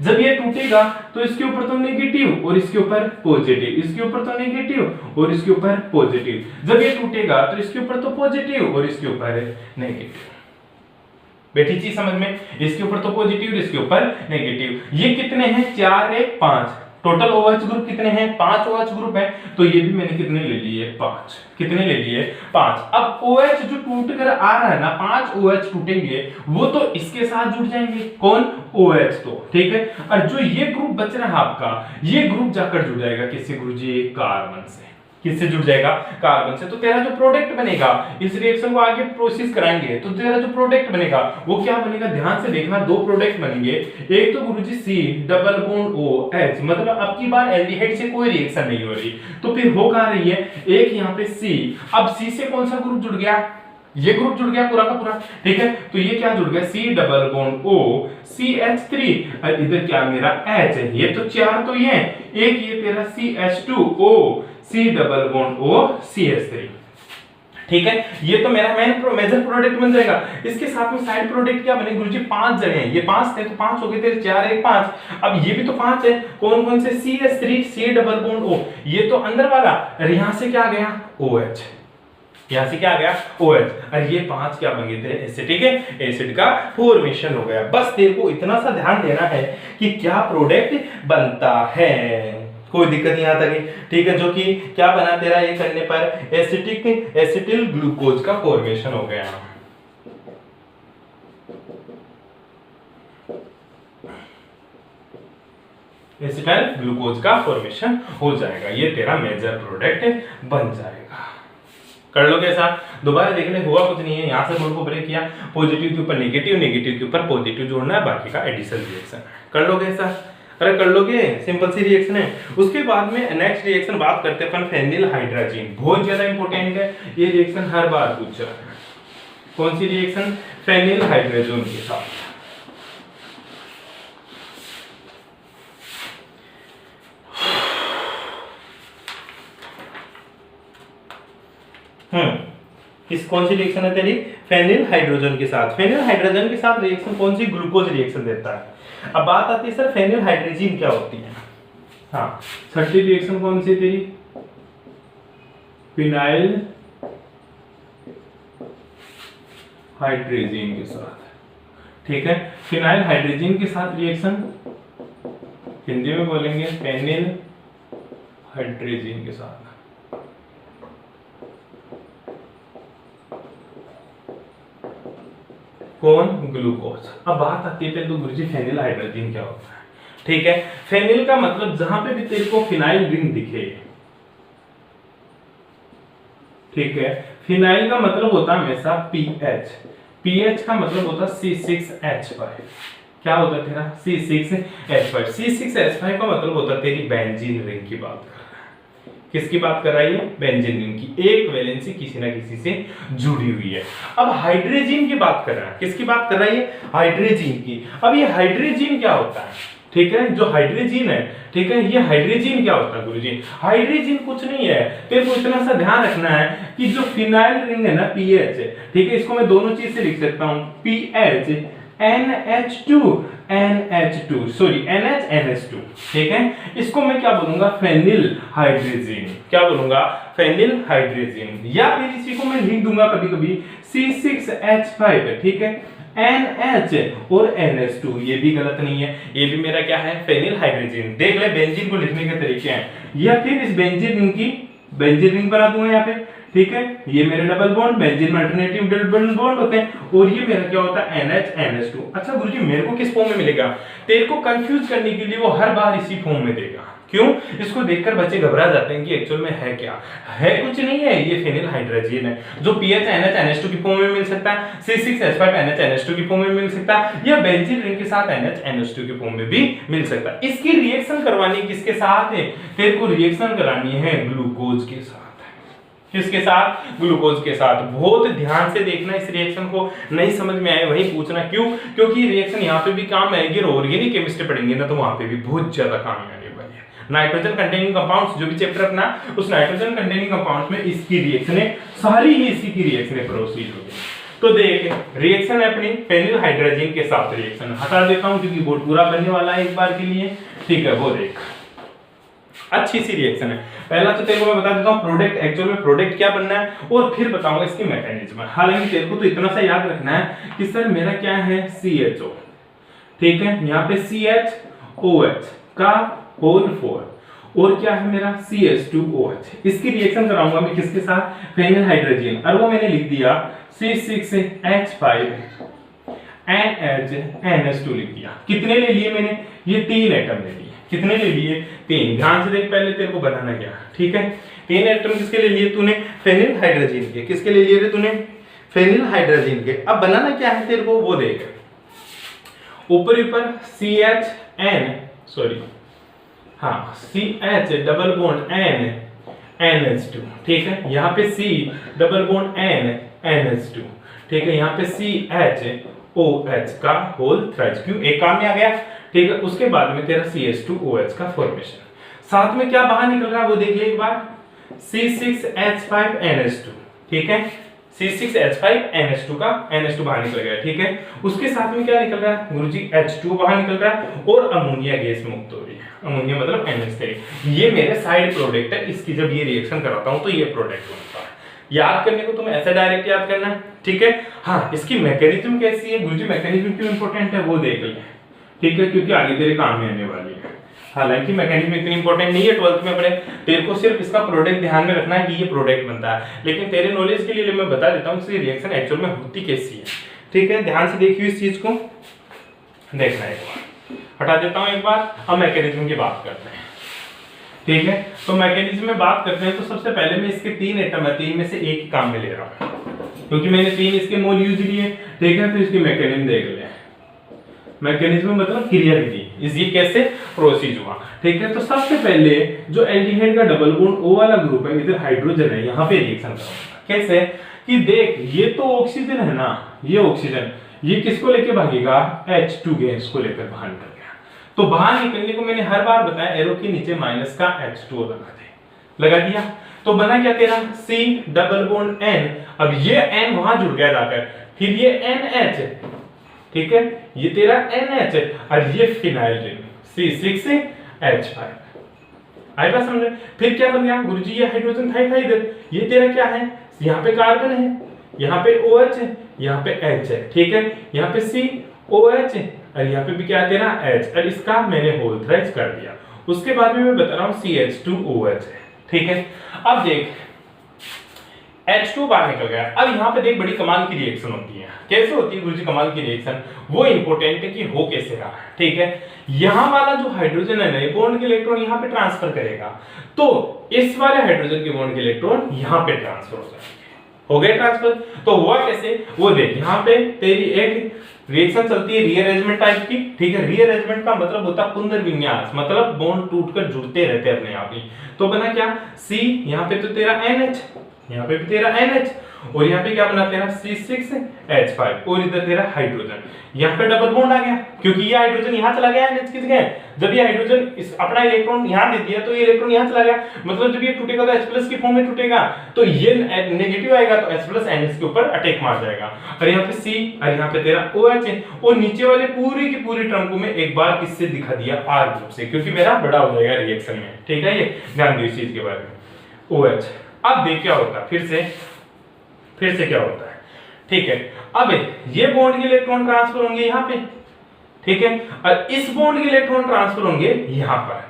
जब ये टूटेगा तो इसके ऊपर तो नेगेटिव और इसके ऊपर पॉजिटिव, इसके ऊपर तो नेगेटिव और इसके ऊपर पॉजिटिव। जब ये टूटेगा तो इसके ऊपर तो पॉजिटिव और इसके ऊपर नेगेटिव। बैठी चीज समझ में, इसके ऊपर तो पॉजिटिव, इसके ऊपर नेगेटिव। ये कितने हैं, 4 1 5, टोटल OH ग्रुप कितने हैं? 5 OH ग्रुप है, तो ये भी मैंने कितने ले लिए? 5। कितने ले लिए? 5। अब OH जो टूट कर आ रहा है ना, 5 OH टूटेंगे, वो तो इसके साथ जुड़ जाएंगे। कौन? OH। तो ठीक है, और जो ये ग्रुप बच रहा है आपका, ये ग्रुप जाकर जुड़ जाएगा किससे गुरुजी? कार्बन से। किससे जुड़ जाएगा? कार्बन से। तो तेरा जो प्रोडक्ट बनेगा, इस रिएक्शन को आगे प्रोसेस कराएंगे तो तेरा जो प्रोडक्ट बनेगा वो क्या बनेगा? ध्यान से देखना, दो प्रोडक्ट बनेंगे। एक तो गुरुजी C डबल बॉन्ड OH, मतलब अब की बार एल्डिहाइड से कोई रिएक्शन नहीं हो रही, तो फिर हो कहां रही है? एक यहाँ पे C। अब C से कौन सा ग्रुप जुड़ गया? ये ग्रुप जुड़ गया पूरा का पूरा, ठीक है। तो ये क्या जुड़ गया? C double bond O CH3, और इधर क्या मेरा H है, ये तो 4 तो ये, एक ये तेरा CH2O C double bond O CH3, ठीक है। ये तो मेरा मेजर प्रोडक्ट बन जाएगा। इसके साथ में साइड प्रोडक्ट क्या बने गुरुजी? 5 जगह हैं, ये 5 थे तो 5 हो गए तेरे, 4 1 5। अब ये भी तो 5 है, कौन कौन से? CH3 C double bond O, ये तो अंदर वाला, और यहां से क्या आ गया? OH। यहां से क्या आ गया? OH। और ये 5 क्या बन गए तेरे? एसिटिक एसिड का फॉर्मेशन हो गया। बस तेरे को इतना सा ध्यान देना है कि क्या प्रोडक्ट बनता है, कोई दिक्कत नहीं आता कि, ठीक है। जो कि क्या बना तेरा? ये करने पर एसिटिल ग्लूकोज का फॉर्मेशन हो गया। एसिटाइल ग्लूकोज का फॉर्मेशन हो जाएगा, ये तेरा मेजर प्रोडक्ट बन जाएगा। कर लो कैसा? दोबारा देखने हुआ कुछ नहीं है, यहां से बोर्ड को ब्रेक किया, पॉजिटिव के ऊपर नेगेटिव, नेगेटिव के ऊपर पॉजिटिव जोड़ना है, बाकी का एडिशन रिएक्शन। कर लो कैसा? अरे कर लोगे, सिंपल सी रिएक्शन है। उसके बाद में नेक्स्ट रिएक्शन बात करते हैं अपन फेनिल हाइड्रोजन, बहुत ज्यादा इंपॉर्टेंट है ये रिएक्शन, हर बार पूछा है। कौन सी रिएक्शन? फेनिल हाइड्रोजन के साथ। इस कौन सी रिएक्शन है तेरी? फेनिल हाइड्रोजन के साथ। फेनिल हाइड्रोजन के साथ रिएक्शन कौन सी? ग्लूकोज रिएक्शन देता है। अब बात आती है सर फेनिल हाइड्रोजन क्या होती है? हाँ, छठी रिएक्शन कौन सी तेरी? फिनाइल हाइड्रोजन के साथ, ठीक है। फिनाइल हाइड्रोजन के साथ रिएक्शन हिंदी में बोलेंगे फेनिल हाइड्रोजन के साथ। कौन? ग्लूकोज। अब बात आती है पहले तो गुरुजी फेनिल हाइड्रोजन क्या होता है, ठीक है। फेनिल का मतलब जहां पे भी तेरे को फिनाइल रिंग दिखे, ठीक है। फिनाइल का मतलब होता है हमेशा पीएच, पीएच का मतलब होता है C6H5। क्या होता है तेरा? C6H5। C6H5 का मतलब होता है तेरी बेंजीन रिंग की बात कर रहा है। किसकी बात कर रहा है ये? बेंजीन रिंग की, एक वैलेंसी किसी ना किसी से जुड़ी हुई है। अब हाइड्रोजन की बात कर रहा है, किसकी बात कर रहा है ये? हाइड्रोजन की। अब ये हाइड्रोजन क्या होता है, ठीक है। जो हाइड्रोजन है, ठीक है, ये हाइड्रोजन क्या होता है गुरुजी? हाइड्रोजन कुछ नहीं है, तेरे को इतना सा ध्यान रखना है कि जो फिनाइल रिंग है ना पीएच, ठीक है, इसको मैं दोनों चीज से लिख सकता हूं, pH NH2 NH2 sorry NH NH2, ठीक है। इसको मैं क्या बोलूंगा? Phenyl hydrogen. क्या बोलूंगा? Phenyl hydrogen. या फिर इसी को मैं लिख दूंगा कभी कभी C6H5, ठीक है, NH और NH2, ये भी गलत नहीं है, ये भी मेरा क्या है? Phenyl hydrogen. देख ले बेंजीन को लिखने के तरीके हैं, या फिर इस बेंजीन रिंग की बेंजीन रिंग बना दूंगा यहाँ पे, ठीक है। ये मेरे डबल बॉन्ड, बेंजीन में अल्टरनेटिव डबल बॉन्ड होते हैं, और ये मेरा क्या होता है? NH NH2। अच्छा गुरुजी मेरे को किस फॉर्म में मिलेगा? तेरे को कंफ्यूज करने के लिए वो हर बार इसी फॉर्म में देगा। क्यों? इसको देखकर बच्चे घबरा जाते हैं कि एक्चुअल में है क्या? है कुछ नहीं है, ये फेनिल हाइड्रोजन है, जो पीएच NH NH2 की फॉर्म में मिल सकता है, C6H5 NH NH2 की फॉर्म में मिल सकता है, या बेंजीन रिंग के साथ NH NH2 की फॉर्म में भी मिल सकता है। इसकी रिएक्शन करवानी किसके साथ है? तेरे को रिएक्शन करानी है ग्लूकोज के साथ। किसके साथ? ग्लूकोज के साथ। बहुत ध्यान से देखना इस रिएक्शन को, नहीं समझ में आए वही पूछना। क्यों? क्योंकि रिएक्शन यहाँ पे भी काम आएगी और ऑर्गेनिक केमिस्ट्री पढ़ेंगे ना, तो वहां पे भी बहुत ज्यादा काम आएगी। नाइट्रोजन कंटेनिंग कंपाउंड्स जो भी चैप्टर अपना, उस नाइट्रोजन कंटेनिंग कंपाउंड्स में इसकी रिएक्शनें सारी ही इसी की रिएक्शनें प्रोसीड होगी। तो देख रिएक्शन है अपनी फेनिल हाइड्रोजन के साथ रिएक्शन हटा देता हूं क्योंकि बोर्ड पूरा बनने वाला है एक बार के लिए, ठीक है। वो देख अच्छी सी रिएक्शन है। पहला तो तेरे को मैं बता देता हूं प्रोडक्ट, एक्चुअल में प्रोडक्ट क्या बनना है, और फिर बताऊंगा इसकी मैकेनिज्म। हालांकि तेरे को तो इतना सा याद रखना है कि सर मेरा क्या है? CHO, ठीक है। यहाँ पे CHOH का होल 4 और क्या है मेरा CH2OH। इसकी रिएक्शन कराऊंगा मैं किसके साथ, फेनिल हाइड्रोजन, और वो मैंने लिख दिया C6H5 NH2 लिख दिया। कितने ले लिए मैंने, ये 3 एटम ले लिए। कितने ले लिए, 3। ध्यान से देख, पहले तेरे को बनाना क्या, ठीक है। 3 एटम किसके ले लिए तूने, फेनिल हाइड्रोजन के। किसके ले लिए रे तूने, फेनिल हाइड्रोजन के। अब बनाना क्या है तेरे को वो देख, ऊपर ऊपर CH double bond N NH2, ठीक है। यहाँ पे C double bond N NH2, ठीक है। यहाँ पे CHOH का होल थ्राइस, क्यों, एक काम में आ गया, ठीक है। उसके बाद में तेरा CH2OH का फॉर्मेशन, साथ में क्या बाहर निकल रहा है वो देख ले एक बार, C6H5NH2, ठीक है। C6H5NH2 का NH2 बाहर निकल गया, ठीक है। उसके साथ में क्या निकल रहा है गुरुजी, H2 बाहर निकल रहा है और अमोनिया गैस मुक्त हो रही है। अमोनिया मतलब NH3। ये मेरे साइड प्रोडक्ट है, इसकी जब ये रिएक्शन कराता हूं तो ये प्रोडक्ट बनता है। याद करने को तुम ऐसे डायरेक्ट याद करना है, ठीक है। हाँ, इसकी मैकेनिज्म कैसी है गुरुजी, मैकेनिज्म क्यों इंपॉर्टेंट है वो देख ले, ठीक है, क्योंकि आगे तेरे काम में आने वाली है। हालांकि मैकेनिज्म इतनी इंपॉर्टेंट नहीं है 12th में अपने, तेरे को सिर्फ इसका प्रोडक्ट ध्यान में रखना है कि ये प्रोडक्ट बनता है। लेकिन तेरे नॉलेज के लिए मैं बता देता हूँ इसकी रिएक्शन एक्चुअल में होती कैसी है, ठीक है। ध्यान से देखिए इस चीज को, देखना है एक बार, हटा देता हूँ एक बार। अब मैकेनिज्म की बात करते हैं, ठीक है। तो मैकेनिज्म में बात करते हैं तो सबसे पहले मैं इसके 3 एटम है, 3 में से एक ही काम में ले रहा हूँ क्योंकि मैंने 3 इसके मोल यूज लिए, ठीक है। तो इसकी मैकेनिज्म देख ले, मैकेनिज्म मतलब क्रियाविधि, इस ये कैसे प्रोसीड हुआ, ठीक है। तो सबसे पहले जो एल्डिहाइड का डबल बॉन्ड O वाला ग्रुप है, इधर हाइड्रोजन है, यहाँ पे रिएक्शन करूंगा। कैसे कि देख, ये तो ऑक्सीजन है ना, ये ऑक्सीजन, ये किसको लेके भागेगा, H2 गैस को लेकर बाहर निकल गया। तो बाहर निकलने को मैंने हर बार बताया एरो के नीचे माइनस का H2O लगा दिया। तो बना क्या तेरा C डबल बॉन्ड N, अब ये N वहां जुड़ गया जाकर, फिर ये NH, ठीक है, ये तेरा NH और ये फिनाइल रिंग C6H5। आई बात समझ। फिर क्या बन गया गुरुजी, ये हाइड्रोजन था इधर, ये तेरा क्या है, यहाँ पे कार्बन है, यहाँ पे OH है, यहाँ पे H है, ठीक है। यहाँ पे COH है और यहाँ पे भी क्या तेरा H, और इसका मैंने होल थ्राइस कर दिया। उसके बाद में मैं बता रहा हूँ CH2OH है, ठीक है। अब देख H2 बाहर निकल गया। अब यहाँ पे देख बड़ी कमाल की रिएक्शन होती है। कैसे होती है गुरुजी कमाल की रिएक्शन, वो इंपॉर्टेंट है कि हो कैसे रहा है, ठीक है। यहाँ वाला जो हाइड्रोजन है ना, बॉन्ड के इलेक्ट्रॉन यहाँ पे ट्रांसफर करेगा, तो इस वाले हाइड्रोजन के बॉन्ड के इलेक्ट्रॉन यहाँ पे ट्रांसफर हो जाएंगे। हो गए ट्रांसफर। तो हुआ कैसे वो देख, यहाँ पे तेरी एक रिएक्शन चलती है रीअरेंजमेंट टाइप की, ठीक है। रीअरेंजमेंट का मतलब होता है पुनर्विन्यास, मतलब बॉन्ड टूटकर जुड़ते रहते हैं अपने आप ही। तो बना क्या, C, यहाँ पे तो तेरा NH, यहाँ पे भी तेरा NH, और यहाँ पे क्या बना तेरा C6H5, और इधर तेरा हाइड्रोजन। यहाँ पे डबल बॉन्ड आ गया क्योंकि ये हाइड्रोजन यहाँ चला गया NH की जगह। जब ये हाइड्रोजन इस अपना इलेक्ट्रॉन यहाँ दे दिया तो ये इलेक्ट्रॉन यहाँ चला गया, मतलब जब ये टूटेगा तो H+ की फॉर्म में टूटेगा, तो ये नेगेटिव आएगा तो H+ NH के ऊपर अटैक मार जाएगा। और यहाँ पे C और यहाँ पे तेरा OH है, और नीचे वाले पूरी की पूरी टर्म को मैं एक बार किससे दिखा दिया, R ग्रुप से, क्योंकि मेरा बड़ा हो जाएगा रिएक्शन में, ठीक है। ये ध्यान दो इस चीज के बारे में। OH, अब देख क्या होता है, फिर से क्या होता है, ठीक है। अब ये बॉन्ड के इलेक्ट्रॉन ट्रांसफर होंगे यहाँ पे, ठीक है, और इस बॉन्ड के इलेक्ट्रॉन ट्रांसफर होंगे यहाँ पर।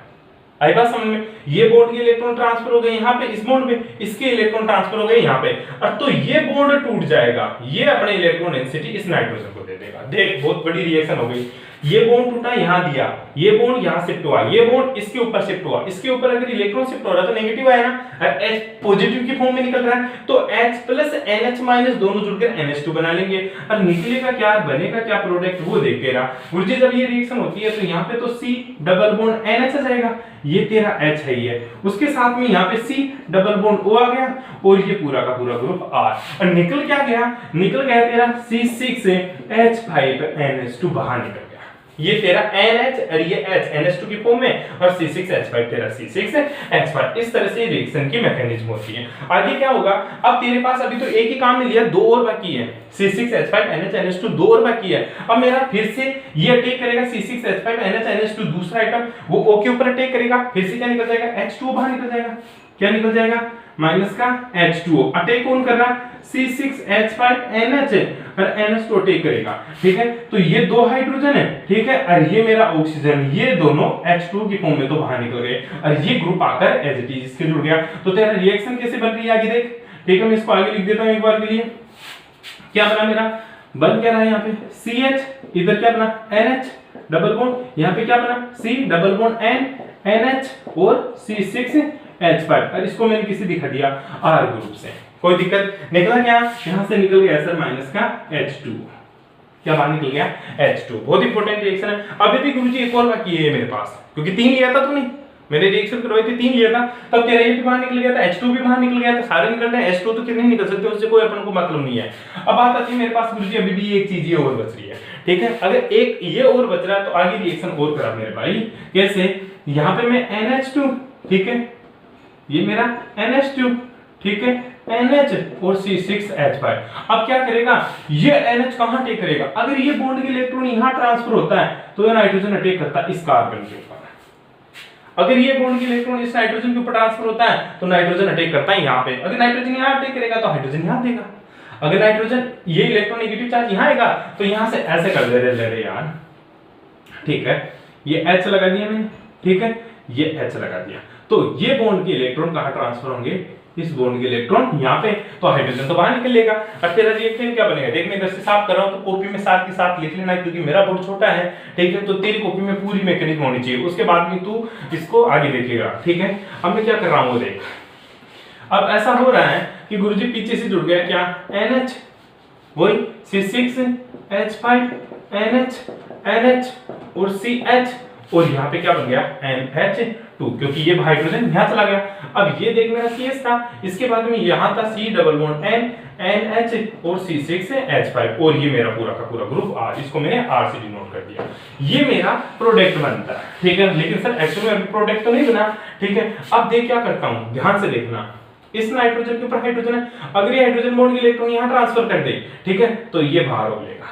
आई बात समझ में, ये बॉन्ड के इलेक्ट्रॉन ट्रांसफर हो गए यहाँ पे इस बॉन्ड पे, इसके इलेक्ट्रॉन ट्रांसफर हो गए यहाँ पे, और तो ये बॉन्ड टूट जाएगा, ये अपने इलेक्ट्रॉन डेंसिटी इस नाइट्रोजन को दे देगा। देख बहुत बड़ी रिएक्शन हो गई, ये बॉन्ड टूटा यहाँ दिया, ये बॉन्ड यहाँ शिफ्ट हुआ, ये बॉन्ड इसके ऊपर शिफ्ट हुआ, इसके ऊपर अगर इलेक्ट्रॉन शिफ्ट हो रहा है तो नेगेटिव आया ना, और H पॉजिटिव की फॉर्म में निकल रहा है, तो H+ NH- दोनों जुड़कर NH2 बना लेंगे, और निकलेगा क्या, बनेगा क्या प्रोडक्ट वो देख तेरा गुरुजी। जब ये रिएक्शन होती है तो यहाँ पे तो C डबल बॉन्ड NH आ जाएगा, ये तेरा H है ही है, उसके साथ में यहाँ पे C डबल बॉन्ड O आ गया, और ये पूरा का पूरा ग्रुप R, और निकल क्या गया, निकल गया तेरा C6H5NH2 बाहर निकल गया। ये तेरा NH और ये H NH2 की फॉर्म में, और C6H5 तेरा C6H5। इस तरह से रिएक्शन की मैकेनिज्म होती है। आगे क्या होगा, अब तेरे पास अभी तो एक ही काम मिल लिया, 2 और बाकी है, C6H5NH2 2 और बाकी है। अब मेरा फिर से ये अटैक करेगा C6H5NH2 दूसरा आइटम, वो O के ऊपर अटैक करेगा, फिर से क्या निकल जाएगा, H2 बाहर निकल जाएगा। क्या निकल जाएगा, माइनस का H2O अटैक कौन कर रहा है C6H5NH और NH तो अटैक करेगा, ठीक है। तो ये दो हाइड्रोजन है, ठीक है, और ये मेरा ऑक्सीजन, ये दोनों H2O की फॉर्म में तो बाहर निकल गए और ये ग्रुप आकर एज इट इज इसके जुड़ गया। तो तेरा रिएक्शन कैसे बन रही है आगे देख, ठीक है। मैं इसको आगे लिख देता हूं एक बार के लिए। क्या बना मेरा, बन क्या रहा है यहाँ पे CH, इधर क्या बना NH डबल बॉन्ड, यहाँ पे क्या बना C double bond N NH और C6H5 और इसको मैंने किसी दिखा दिया R ग्रुप से। कोई दिक्कत, निकला क्या, यहाँ से निकल गया सर माइनस का H2, क्या बाहर निकल गया H2। बहुत इंपॉर्टेंट रिएक्शन है। अभी भी गुरुजी एक और बाकी है मेरे पास, क्योंकि 3 लिया था तूने, मैंने रिएक्शन करवाई थी 3 लिया था, तब तेरा ये भी बाहर निकल गया था, H2 भी बाहर निकल गया था, सारे निकल रहे हैं, H2 तो कितने निकल सकते हैं उससे कोई अपन को मतलब नहीं है। अब बात आती है मेरे पास गुरुजी अभी भी एक चीज ये और बच रही है, ठीक है। अगर एक ये और बच रहा है तो आगे रिएक्शन और करा मेरे भाई। कैसे, यहाँ पे मैं NH2, ठीक है, ये मेरा NH2, ठीक है, NH और C6H5। अब क्या करेगा, ये NH कहां अटैक करेगा, अगर ये बॉन्ड के इलेक्ट्रॉन यहां ट्रांसफर होता है तो ये नाइट्रोजन अटैक करता है इस कार्बन के ऊपर। अगर ये बॉन्ड के इलेक्ट्रॉन इस नाइट्रोजन के ऊपर ट्रांसफर होता है तो नाइट्रोजन अटैक करता है यहाँ पे। अगर नाइट्रोजन यहाँ अटैक करेगा तो हाइड्रोजन यहाँ देगा। अगर नाइट्रोजन ये इलेक्ट्रॉन नेगेटिव चार्ज यहाँ आएगा तो यहाँ से ऐसे कर दे रहे यार, ठीक है। ये H लगा दिया मैंने, ठीक है, ये H लगा दिया। तो ये बॉन्ड के इलेक्ट्रॉन कहाँ ट्रांसफर होंगे, इस बॉन्ड के इलेक्ट्रॉन यहाँ पे, तो हाइड्रोजन तो बाहर निकल लेगा। अब तेरा रिएक्टेंट क्या बनेगा देख, मैं इधर से साफ कर रहा हूँ तो कॉपी में साथ के साथ लिख लेना, क्योंकि मेरा बोर्ड छोटा है, ठीक है। तो तेरी कॉपी में पूरी मैकेनिज्म होनी चाहिए, उसके बाद में तू इसको आगे देखेगा, ठीक है। अब मैं क्या कर रहा हूँ वो देख। अब ऐसा हो रहा है कि गुरुजी पीछे से जुड़ गया क्या NH, वही C6H5 NH और CH, और यहाँ पे क्या बन गया NH2, क्योंकि ये हाइड्रोजन यहाँ चला गया। अब ये देख मेरा CH था, इसके बाद में यहाँ था C double bond N NH और C6H5 और ये मेरा पूरा का पूरा ग्रुप R, इसको मैंने R से डिनोट कर दिया। ये मेरा प्रोडक्ट बनता है, ठीक है। लेकिन सर एक्चुअली अभी प्रोडक्ट तो नहीं बना, ठीक है। अब देख क्या करता हूँ, ध्यान से देखना, इस नाइट्रोजन के ऊपर हाइड्रोजन है, अगर ये हाइड्रोजन बॉन्ड के इलेक्ट्रॉन यहाँ ट्रांसफर कर दे, ठीक है, तो ये बाहर हो लेगा,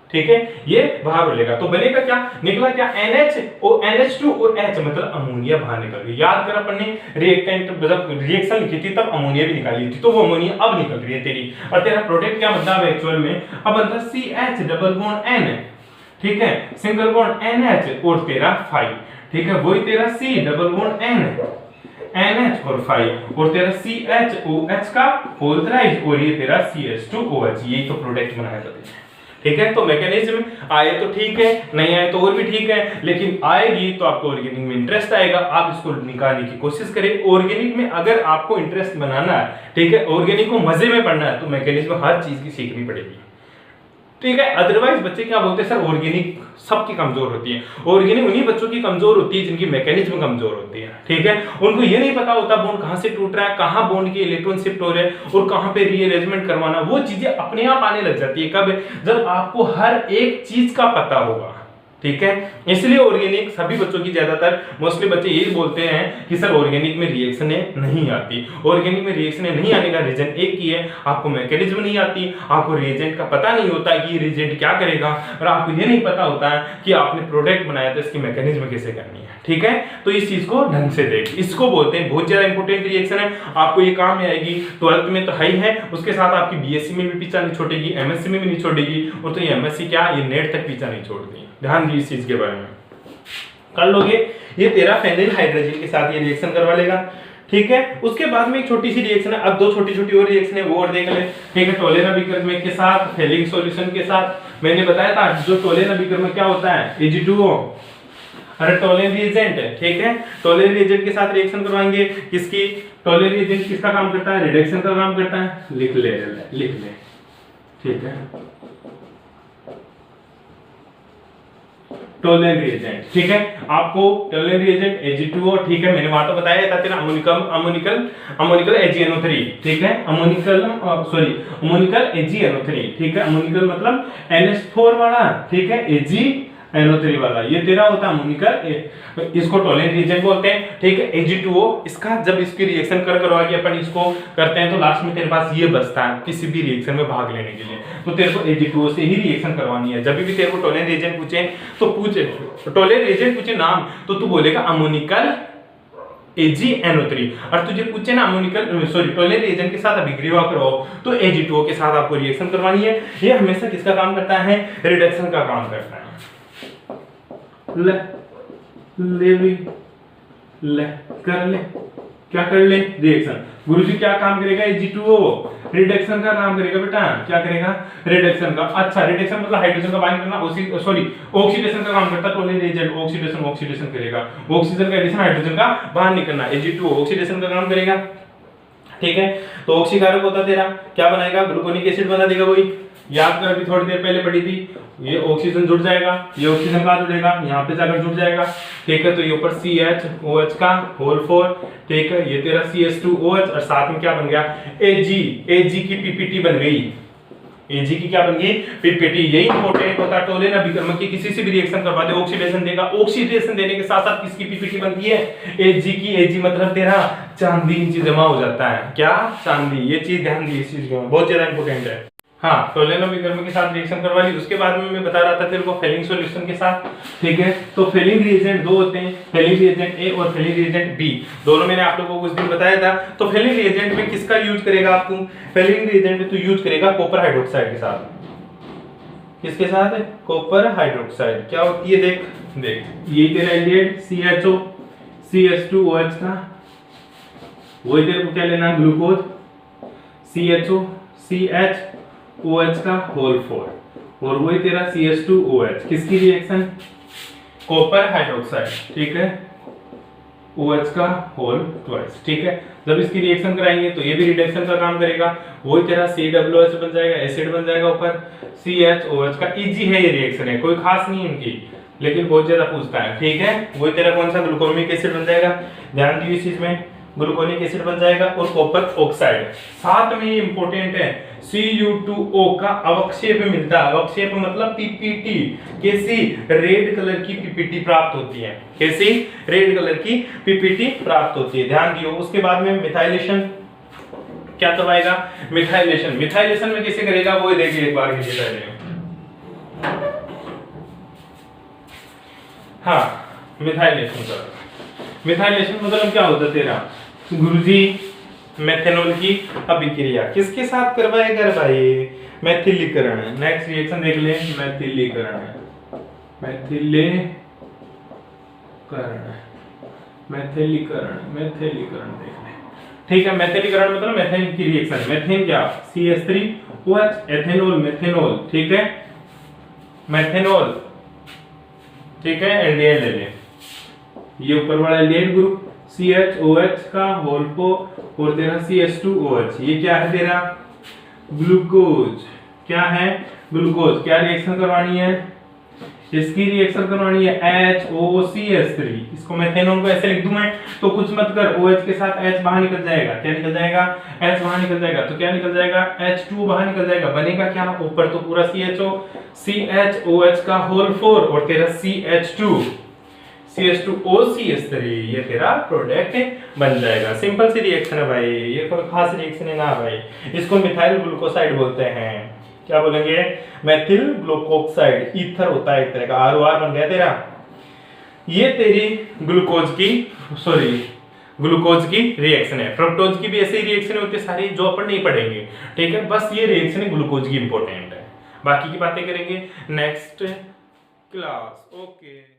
ठीक है, ये बाहर हो लेगा। तो बनेगा क्या, निकला क्या NH और NH2 और H, मतलब अमोनिया बाहर निकल गई। याद कर अपन ने रिएक्टेंट जब रिएक्शन लिखी थी तब अमोनिया भी निकाली थी, तो वो अमोनिया अब निकल रही है तेरी। और तेरा प्रोडक्ट क्या बनता है एक्चुअल में, अब बनता है CH डबल बॉन्ड N, ठीक है, सिंगल बॉन्ड NH और तेरा 5, ठीक है, वही तेरा C double bond N NH और 5 और तेरा CHOH का होल थ्राइस और ये तेरा CH2OH, यही तो प्रोडक्ट बनाया जाता है, ठीक है। तो मैकेनिज्म आए तो ठीक है, नहीं आए तो और भी ठीक है, लेकिन आएगी तो आपको ऑर्गेनिक में इंटरेस्ट आएगा, आप इसको निकालने की कोशिश करें। ऑर्गेनिक में अगर आपको इंटरेस्ट बनाना है, ठीक है, ऑर्गेनिक को मजे में पढ़ना है, तो मैकेनिज्म हर चीज की सीखनी पड़ेगी, ठीक है। अदरवाइज बच्चे क्या बोलते हैं सर ऑर्गेनिक सबकी कमजोर होती है, ऑर्गेनिक उन्हीं बच्चों की कमजोर होती है जिनकी मैकेनिज्म कमजोर होती है, ठीक है। उनको ये नहीं पता होता बॉन्ड कहां से टूट रहा है, कहां बॉन्ड के इलेक्ट्रॉन शिफ्ट हो रहे हैं और कहां पे रीअरेंजमेंट करवाना, वो चीजें अपने आप आने लग जाती है। कब, जब आपको हर एक चीज का पता होगा, ठीक है। इसलिए ऑर्गेनिक सभी बच्चों की ज्यादातर मोस्टली बच्चे यही बोलते हैं कि सर ऑर्गेनिक में रिएक्शनें नहीं आती। ऑर्गेनिक में रिएक्शनें नहीं आने का रीजन एक ही है, आपको मैकेनिज्म नहीं आती, आपको रिएजेंट का पता नहीं होता कि ये रिएजेंट क्या करेगा, और आपको ये नहीं पता होता है कि आपने प्रोडक्ट बनाया था इसकी मैकेनिज्म कैसे करनी है, ठीक है। तो इस चीज को ढंग से देख, इसको बोलते हैं बहुत ज्यादा इंपॉर्टेंट रिएक्शन है, आपको ये काम में आएगी। 12th में तो है ही है, उसके साथ आपकी बीएससी में भी पीछा नहीं छोड़ेगी, एमएससी में भी नहीं छोड़ेगी, और तो ये एमएससी क्या ये नेट तक पीछा नहीं छोड़ती। ध्यान दीजिए इस चीज के बारे में, कर लोगे। ये तेरा फेनिल हाइड्रोजन के साथ ये रिएक्शन करवा लेगा, ठीक है। उसके बाद में एक छोटी सी रिएक्शन है, अब दो छोटी छोटी और रिएक्शन है वो और देख ले, ठीक है। टोलेरा बिकर्मेक के साथ फेलिक सॉल्यूशन के साथ मैंने बताया था जो टोलेरा बिकर्मेक क्या होता है Ag2O, अरे टोलेन रिएजेंट, ठीक है। टोलेन रिएजेंट के साथ रिएक्शन करवाएंगे, किसकी, टोलेन रिएजेंट किसका काम करता है, रिडक्शन का काम करता है, लिख ले, ठीक है। टोलेन रिएजेंट, ठीक है। आपको टोलेन रिएजेंट Ag2O, ठीक है, मैंने वहां तो बताया था तेरा अमोनिकल AgNO3, ठीक है, अमोनिकल AgNO3, ठीक है। अमोनिकल मतलब NH4 वाला, ठीक है, AgNO3 वाला, ये तेरा होता है अमोनिकल, इसको टोलेन रिएजेंट बोलते हैं, ठीक है। Ag2O इसका जब इसकी रिएक्शन करवा के अपन इसको करते हैं तो लास्ट में तेरे पास ये बचता है किसी भी रिएक्शन में भाग लेने के लिए, तो तेरे को Ag2O से ही रिएक्शन करवानी है। जब भी तेरे को टोलेन रिएजेंट पूछे तो पूछे, टोलेन रिएजेंट पूछे नाम, तो तू बोलेगा अमोनिकल AgNO3। और तुझे पूछे ना अमोनिकल टोलेन रिएजेंट के साथ अभिक्रिया करो तो Ag2O के साथ आपको रिएक्शन करवानी है। ये हमेशा किसका काम करता है? रिडक्शन का काम करता है। ले भी ले कर ले, क्या कर ले? रिएक्शन। गुरुजी क्या काम करेगा? Ag2O रिडक्शन का काम करेगा बेटा। क्या करेगा? रिडक्शन का। अच्छा, रिडक्शन मतलब हाइड्रोजन का बाइंड करना, ऑक्सीडेशन का काम करता है टोलेन एजेंट। ऑक्सीडेशन करेगा, ऑक्सीजन का एडिशन, हाइड्रोजन का बाहर निकलना। Ag2O ऑक्सीडेशन का काम करेगा, ठीक है। तो ऑक्सीकारक होता तेरा क्या बनाएगा? ग्लूकोनिक एसिड बना देगा। वही याद कर, अभी थोड़ी देर पहले पढ़ी थी। ये ऑक्सीजन जुड़ जाएगा, ये ऑक्सीजन कहाँ जुड़ेगा? यहाँ पे जाकर जुड़ जाएगा, ठीक है। तो ये ऊपर CHOH का होल 4, ठीक है। ये तेरा CH2OH और साथ में क्या बन गया? Ag की PPT बन गई। Ag की क्या बन गई? PPT। यही इंपॉर्टेंट होता है। टोलेन अभिकर्मक की किसी से भी रिएक्शन करवा दे, ऑक्सीडेशन देगा। ऑक्सीडेशन देने के साथ साथ किसकी PPT बनती है? Ag की। Ag मतलब तेरा चांदी नीचे जमा हो जाता है। क्या? चांदी। ये चीज ध्यान दी, इस चीज को बहुत ज्यादा इंपॉर्टेंट है। हाँ, टोलेन अभिकर्मक के साथ रिएक्शन करवा ली। उसके बाद में मैं बता रहा था तेरे को फेलिंग सॉल्यूशन के साथ, ठीक है। तो फेलिंग रिएजेंट दो होते हैं, फेलिंग रिएजेंट A और फेलिंग रिएजेंट B। दोनों मैंने आप लोगों को कुछ दिन बताया था। तो फेलिंग रिएजेंट में किसका यूज करेगा आप? तुम फेलिंग रिएजेंट में तो यूज करेगा कॉपर हाइड्रोक्साइड के साथ। किसके साथ? Copper hydroxide. क्या होती है? देख देख, ये तेरा एल्डिहाइड CHO CH2OH का, वही तेरे को क्या लेना? ग्लूकोज CHO CHOH का होल 4, और वही तेरा CH2OH। किसकी रिएक्शन? कॉपर हाइड्रोक्साइड, ठीक है। OH का होल 2, ठीक है। जब इसकी रिएक्शन कराएंगे तो ये भी रिडक्शन का काम करेगा। वही तेरा COOH बन जाएगा, एसिड बन जाएगा ऊपर। CHOH का इजी है ये रिएक्शन है, कोई खास नहीं इनकी, लेकिन बहुत ज्यादा पूछता है, ठीक है। वही तेरा कौन सा? ग्लूकोमिक एसिड बन जाएगा। ध्यान दियो इस चीज में, ग्लूकोनिक एसिड बन जाएगा और कॉपर ऑक्साइड। साथ में इंपॉर्टेंट है Cu2O का अवक्षेप मिलता है। अवक्षेप मतलब PPT। कैसी? रेड कलर की PPT प्राप्त होती है। कैसी? रेड कलर की PPT प्राप्त होती है, ध्यान दियो। उसके बाद में मिथाइलेशन क्या करवाएगा? मिथाइलेशन। मिथाइलेशन में कैसे करेगा वो देखिए एक बार के लिए पहले। हाँ, मिथाइलेशन कर। मिथाइलेशन मतलब क्या होता है तेरा? गुरुजी मेथेनॉल की अभिक्रिया किसके साथ करवाएगा भाई? मेथिलीकरण। नेक्स्ट रिएक्शन देख ले, मेथिलीकरण। मेथिलीकरण देख ले, ठीक है। मेथिलीकरण मतलब मेथेन की रिएक्शन। मेथेन क्या? CH3OH, एथेनॉल, मेथेनॉल, ठीक है। मेथेनॉल, ठीक है। एल्डिहाइड ले ले, ये ऊपर वाला एल्डिहाइड ग्रुप CHOH का होल 4 और तेरा CH2OH। ये क्या है तेरा? ग्लूकोज। क्या है? ग्लूकोज। क्या रिएक्शन करवानी है? इसकी रिएक्शन करवानी है HOCH3। इसको मेथेनॉल को ऐसे लिख दूं मैं, तो कुछ मत कर, OH के साथ H बाहर निकल जाएगा। क्या निकल जाएगा? H बाहर निकल जाएगा। तो क्या निकल जाएगा? H2 बाहर निकल जाएगा। बनेगा क्या? ऊपर तो पूरा CHOH का होल 4 और तेरा CH2OCH3। ये तेरा प्रोडक्ट बन जाएगा। सिंपल सी रिएक्शन है भाई, ये कोई खास रिएक्शन है ना भाई। इसको मिथाइल ग्लूकोसाइड बोलते हैं। क्या बोलेंगे? Methyl glucoside. ईथर होता है एक तरह का, ROR बन गया तेरा। ये तेरी ग्लूकोज की रिएक्शन है। फ्रक्टोज की भी ऐसी रिएक्शन होती है सारी, जो अपन नहीं पढ़ेंगे, ठीक है। बस ये रिएक्शन ग्लूकोज की इंपॉर्टेंट है, बाकी की बातें करेंगे नेक्स्ट क्लास। ओके।